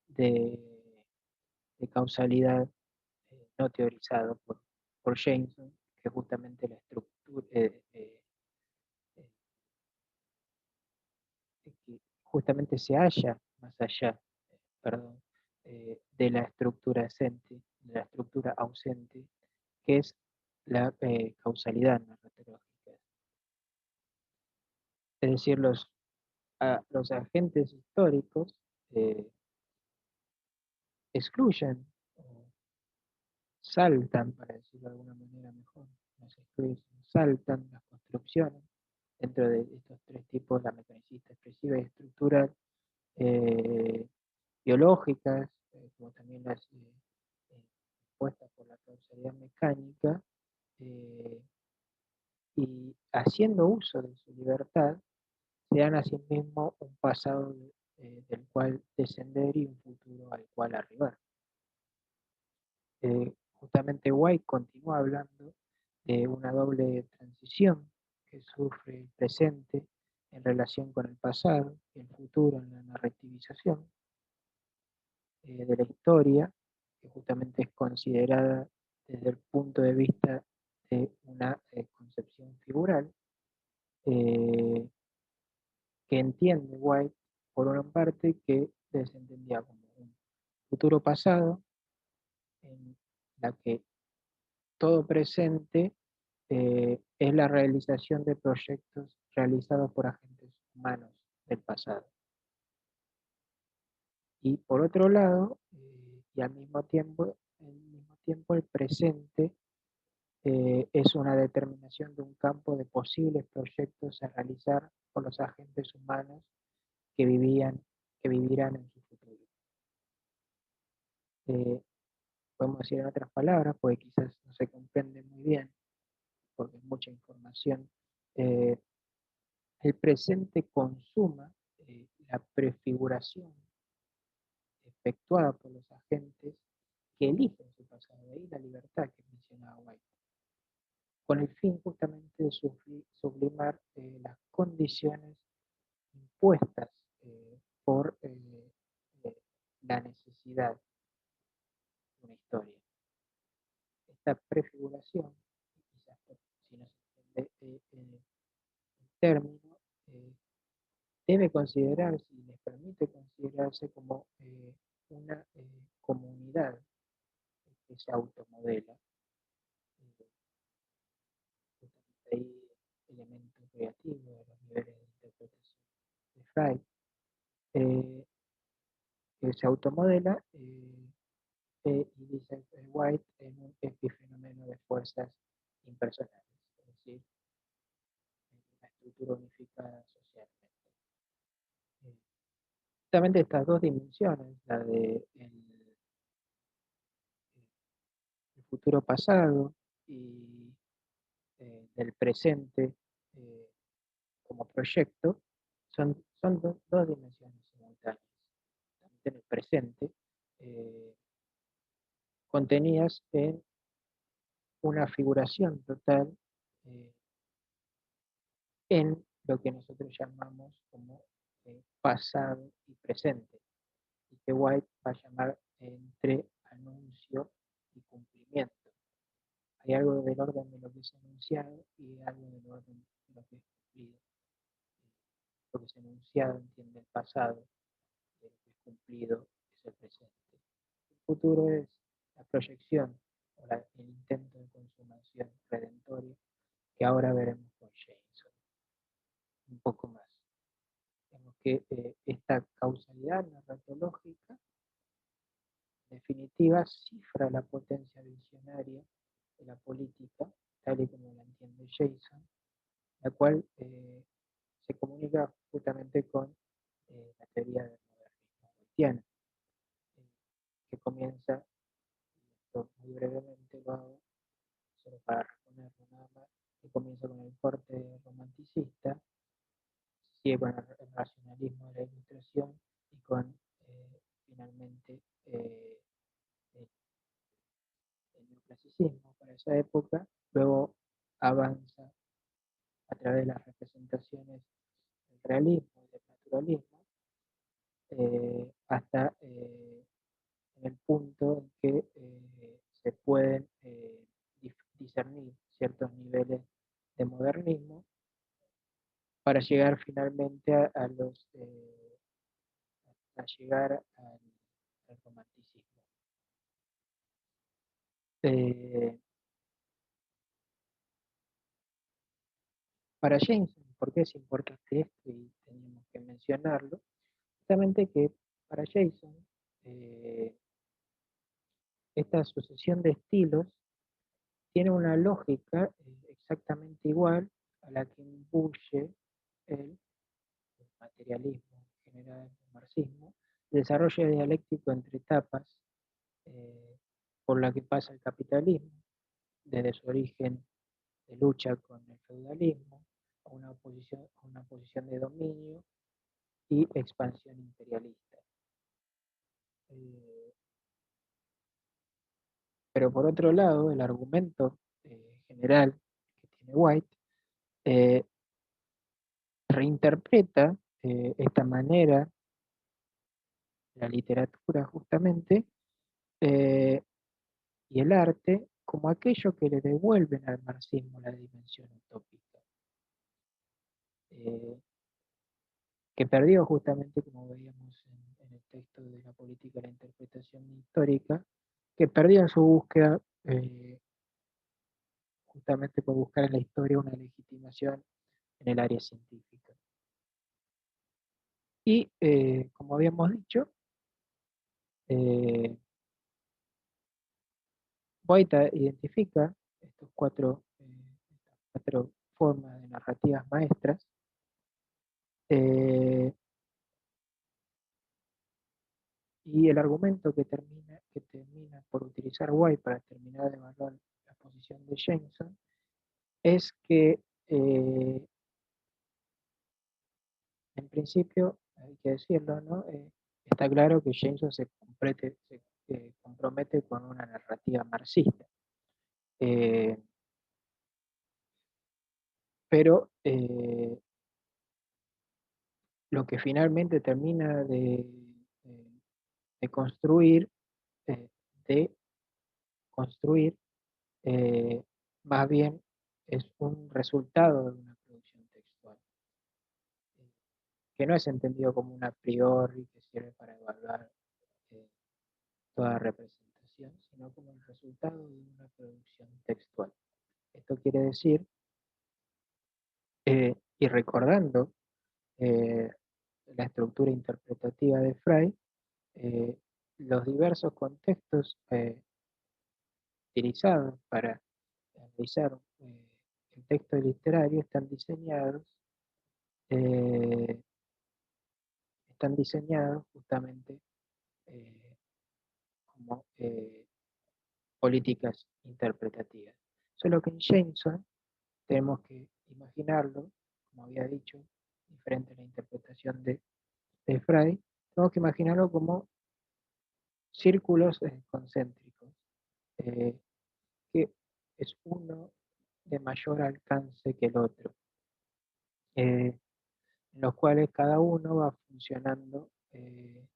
de, de, causalidad no teorizado por Jameson, que justamente la estructura, que justamente se halla más allá, perdón, de la estructura ausente, que es la causalidad narratológica. Es decir, los agentes históricos excluyen, saltan, para decirlo de alguna manera mejor, saltan las construcciones dentro de estos tres tipos, la mecanicista, expresiva y estructural, biológicas, como también las puestas por la causalidad mecánica, y haciendo uso de su libertad, se dan a sí mismos un pasado del cual descender y un futuro al cual arribar. Justamente White continúa hablando de una doble transición que sufre el presente en relación con el pasado y el futuro en la narrativización de la historia, que justamente es considerada desde el punto de vista de una concepción figural, eh, que entiende White, por una parte, que se entendía como un futuro pasado en la que todo presente es la realización de proyectos realizados por agentes humanos del pasado. Y por otro lado, y al mismo tiempo el presente es una determinación de un campo de posibles proyectos a realizar por los agentes humanos que vivirán en su futuro. Eh, Podemos decir en otras palabras, porque quizás no se comprende muy bien, porque es mucha información, eh, el presente consuma la prefiguración efectuada por los agentes que eligen su pasado, de ahí la libertad que mencionaba White, con el fin justamente de sublimar las condiciones impuestas por eh, la necesidad de una historia. Esta prefiguración, quizás si no se entiende el término, eh, debe considerarse y les permite considerarse como una comunidad que se automodela. Justamente ahí elemento creativo de los niveles de interpretación de Freud, eh, que se automodela y dice White en un epifenómeno de fuerzas impersonales, es decir, en una estructura unificada socialmente. Eh, Justamente estas dos dimensiones, la de el futuro pasado y del presente como proyecto, son dos dimensiones simultáneas. También en el presente, eh, contenidas en una figuración total eh, en lo que nosotros llamamos como pasado y presente, y que White va a llamar entre anuncio y cumplimiento. Hay algo del orden de lo que es anunciado y algo del orden de lo que es cumplido. Lo que es enunciado entiende el pasado, y lo que es cumplido es el presente. El futuro es la proyección o el intento de consumación redentoria que ahora veremos con Jameson un poco más. Vemos que esta causalidad narratológica en definitiva cifra la potencia visionaria de la política, tal y como la entiende Jason, la cual se comunica justamente con la teoría del modernismo haitiano, eh, que comienza, esto muy brevemente lo hago, solo para reponerlo nada más, que comienza con el corte romanticista, sigue con el racionalismo de la ilustración y con finalmente el, el neoclasicismo para esa época, luego avanza a través de las representaciones del realismo y del naturalismo, hasta en el punto en que se pueden discernir ciertos niveles de modernismo para llegar finalmente a llegar al romanticismo. Eh, para Jameson, ¿por qué es importante esto? Y tenemos que mencionarlo, justamente que para Jason esta sucesión de estilos tiene una lógica exactamente igual a la que imbuye el materialismo general, el marxismo, el desarrollo dialéctico entre etapas por la que pasa el capitalismo, desde su origen de lucha con el feudalismo, a una posición de dominio y expansión imperialista. Eh, pero por otro lado, el argumento general que tiene White eh, reinterpreta esta manera, la literatura justamente, eh, y el arte como aquello que le devuelven al marxismo la dimensión utópica, eh, que perdió justamente, como veíamos en el texto de la política de la interpretación histórica, que perdió en su búsqueda justamente por buscar en la historia una legitimación en el área científica. Y como habíamos dicho, eh, White identifica estas cuatro formas de narrativas maestras, eh, y el argumento que termina por utilizar White para terminar de evaluar la posición de Jameson es que en principio, hay que decirlo, ¿no? Está claro que Jameson se compromete con una narrativa marxista. Eh, pero lo que finalmente termina de construir, eh, de construir, eh, más bien es un resultado de una producción textual, eh, que no es entendido como un a priori que sirve para evaluar eh, toda representación, sino como el resultado de una producción textual. Esto quiere decir, y recordando eh, la estructura interpretativa de Frey, eh, los diversos contextos utilizados para analizar el texto literario eh, están diseñados justamente eh, como políticas interpretativas. Solo que en Jameson tenemos que imaginarlo, como había dicho, diferente a la interpretación de Frey, tenemos que imaginarlo como círculos concéntricos, eh, que es uno de mayor alcance que el otro, en los cuales cada uno va funcionando en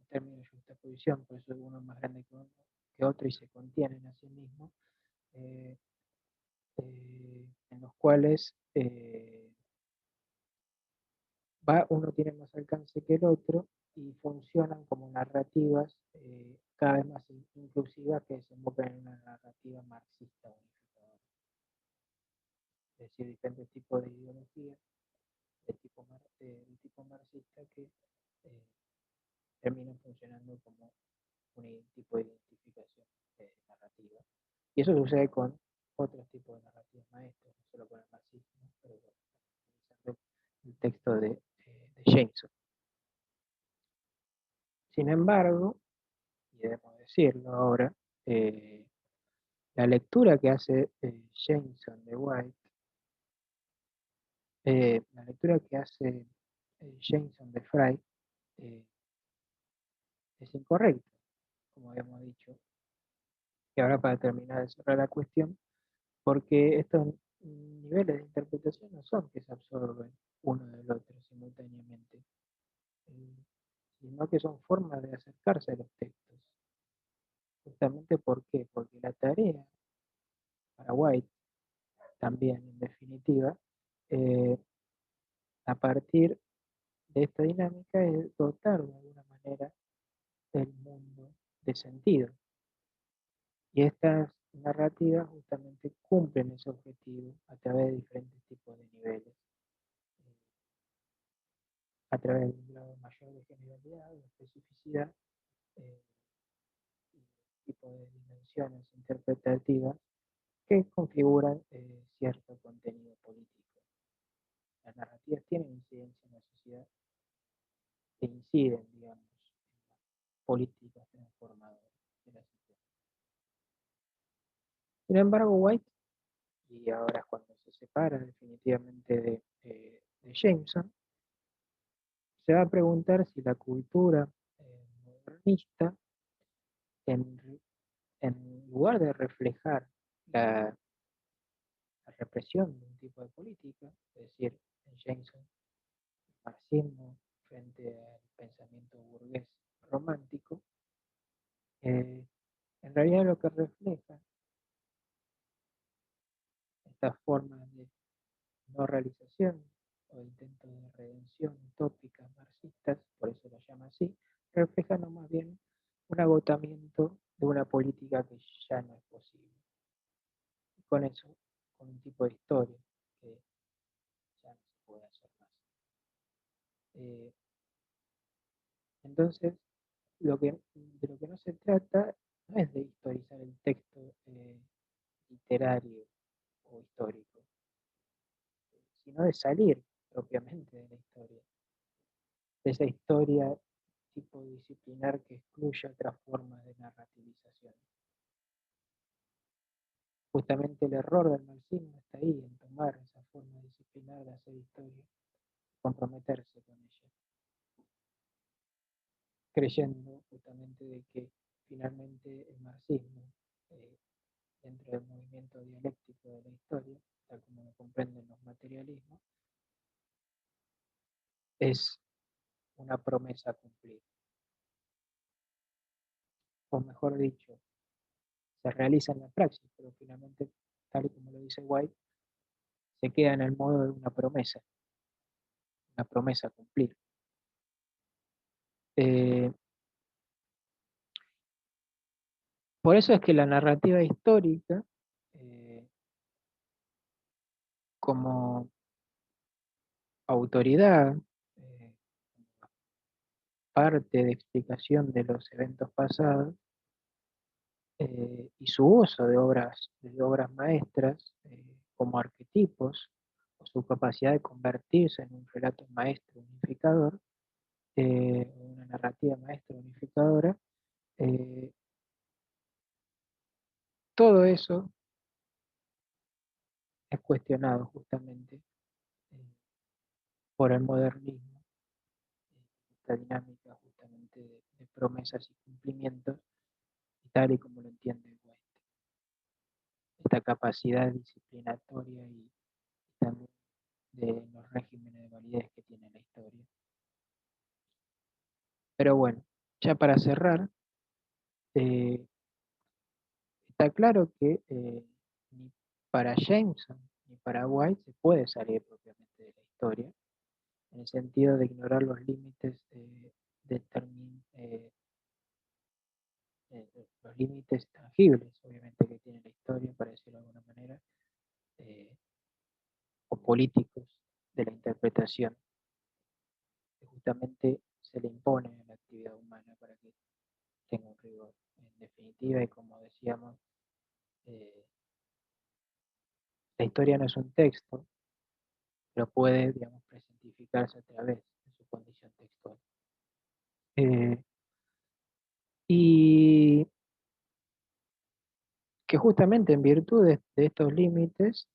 términos de juxtaposición, por eso uno es más grande que otro y se contienen a sí mismos, eh, en los cuales uno tiene más alcance que el otro y funcionan como narrativas cada vez más inclusivas que desembocan en una narrativa marxista unificadora. Es decir, diferentes tipos de ideologías de tipo marxista que eh, terminan funcionando como un tipo de identificación narrativa. Y eso sucede con otros tipos de narrativas maestras, no solo con el marxismo, pero utilizando el texto de Jameson. Sin embargo, y debemos decirlo ahora, eh, la lectura que hace Jameson de White, la lectura que hace Jameson de Frey, eh, es incorrecta, como habíamos dicho. Y ahora para terminar de cerrar la cuestión, porque estos niveles de interpretación no son que se absorben uno del otro simultáneamente, eh, sino que son formas de acercarse a los textos. Justamente ¿por qué? Porque la tarea para White también, en definitiva, eh, a partir de esta dinámica es dotar de alguna manera el mundo de sentido. Y estas narrativas justamente cumplen ese objetivo a través de diferentes tipos de niveles, a través de un grado mayor de generalidad, de especificidad, eh, y tipo de dimensiones interpretativas que configuran cierto contenido político. Las narrativas tienen incidencia en la sociedad e inciden, digamos, en las políticas transformadoras de la sociedad. Sin embargo, White, y ahora es cuando se separa definitivamente de Jameson, se va a preguntar si la cultura modernista, en, en lugar de reflejar la, la represión de un tipo de política, es decir, en Jameson, el marxismo frente al pensamiento burgués romántico, eh, en realidad lo que refleja estas formas de no realización o intentos de redención utópicas marxistas, por eso lo llama así, reflejan no más bien un agotamiento de una política que ya no es posible. Y con eso, con un tipo de historia que ya no se puede hacer más. Eh, entonces, de lo que no se trata no es de historizar el texto literario o histórico, sino de salir propiamente de la historia, de esa historia tipo disciplinar que excluye otras formas de narrativización. Justamente el error del marxismo está ahí, en tomar esa forma disciplinar de hacer historia, comprometerse con ella, creyendo justamente de que finalmente el marxismo, eh, dentro del movimiento dialéctico de la historia, tal como lo comprenden los materialismos, es una promesa a cumplir, o mejor dicho, se realiza en la praxis, pero finalmente, tal y como lo dice White, se queda en el modo de una promesa a cumplir. Eh, por eso es que la narrativa histórica, eh, como autoridad, eh, parte de explicación de los eventos pasados, y su uso de obras maestras como arquetipos, o su capacidad de convertirse en un relato maestro unificador, una narrativa maestra unificadora, eh, todo eso es cuestionado justamente eh, por el modernismo, esta dinámica justamente de promesas y cumplimientos, y tal y como lo entiende West, esta capacidad disciplinatoria y también de los regímenes de validez que tiene la historia. Pero bueno, ya para cerrar, eh, está claro que ni para Jameson ni para White se puede salir propiamente de la historia, en el sentido de ignorar los límites los límites tangibles, obviamente, que tiene la historia, para decirlo de alguna manera, eh, o políticos de la interpretación, que justamente se le impone a la actividad humana para que tenga un rigor. En definitiva, y como decíamos, eh, la historia no es un texto, pero puede, digamos, presentificarse a través de su condición textual. Eh, y que justamente en virtud de estos límites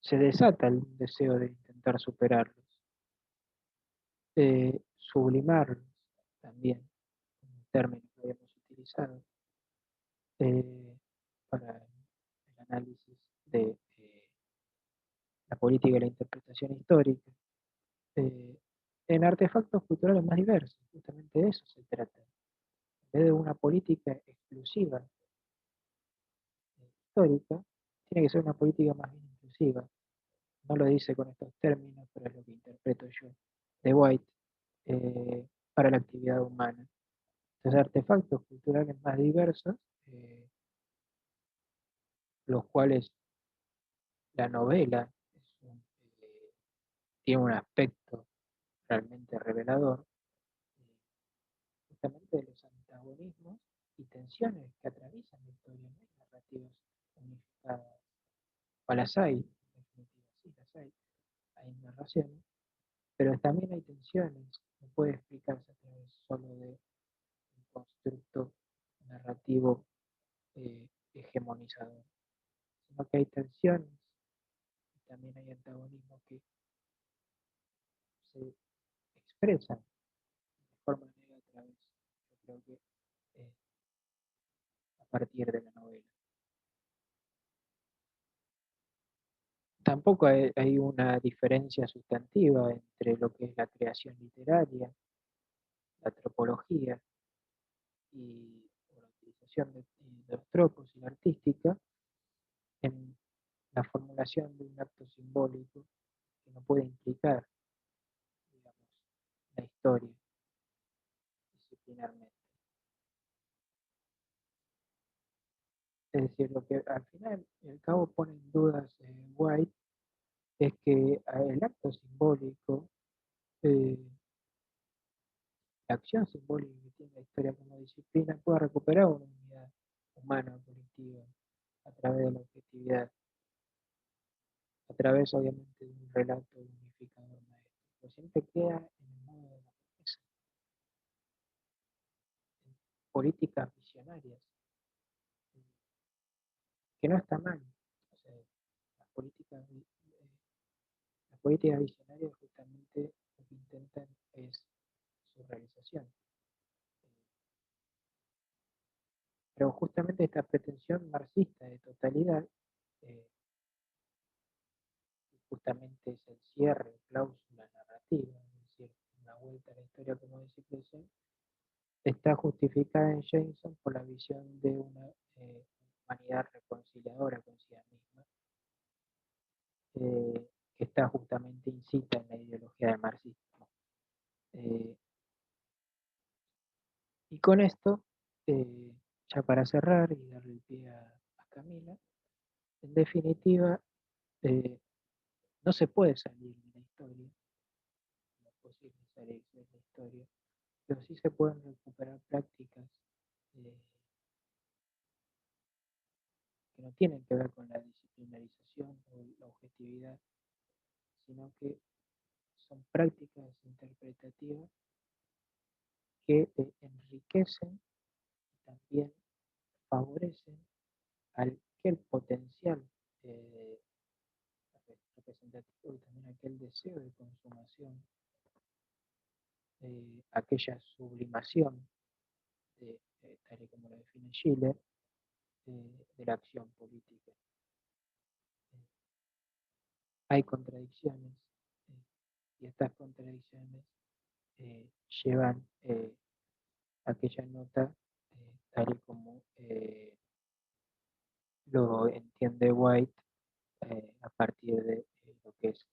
se desata el deseo de intentar superarlos, sublimarlos también, un término que habíamos utilizado eh, para el análisis de la política y la interpretación histórica, eh, en artefactos culturales más diversos. Justamente de eso se trata. En vez de una política exclusiva histórica, tiene que ser una política más bien inclusiva. No lo dice con estos términos, pero es lo que interpreto yo de White para la actividad humana. Entonces, artefactos culturales más diversos, los cuales la novela tiene un aspecto realmente revelador, eh, justamente de los antagonismos y tensiones que atraviesan la historia, no hay narrativas unificadas, o las hay, en definitiva, sí las hay narraciones, pero también hay tensiones, no puede explicarse a través solo de un constructo narrativo hegemonizador, sino que hay tensiones y también hay antagonismos que se expresan de forma negra a través, yo creo que eh, a partir de la novela. Tampoco hay una diferencia sustantiva entre lo que es la creación literaria, la antropología y la utilización de los tropos y la artística en la formulación de un acto simbólico que no puede implicar, digamos, la historia disciplinarmente. Es decir, lo que al final y al cabo pone en dudas White es que el acto simbólico, eh, la acción simbólica que tiene la historia como disciplina, pueda recuperar una unidad humana colectiva a través de la objetividad, a través obviamente de un relato unificador maestro, pero siempre queda en el modo de la promesa, en políticas visionarias, que no está mal. O sea, las políticas, las políticas visionarias justamente lo que intentan es su realización. Pero justamente esta pretensión marxista de totalidad, eh, justamente es el cierre, cláusula narrativa, es decir, una vuelta a la historia como disciplina, está justificada en Jameson por la visión de una humanidad reconciliadora consigo misma, que está justamente incita en la ideología del marxismo. Eh, y con esto, eh, ya para cerrar y darle el pie a Camila, en definitiva, eh, no se puede salir de la historia, no es posible salir de la historia, pero sí se pueden recuperar prácticas eh, que no tienen que ver con la disciplinarización o la objetividad, sino que son prácticas interpretativas que enriquecen y también favorecen aquel potencial eh, representativo y también aquel deseo de consumación, aquella sublimación, tal y como lo define Schiller, de la acción política. Eh, hay contradicciones eh, y estas contradicciones llevan aquella nota tal y como lo entiende White a partir de lo que es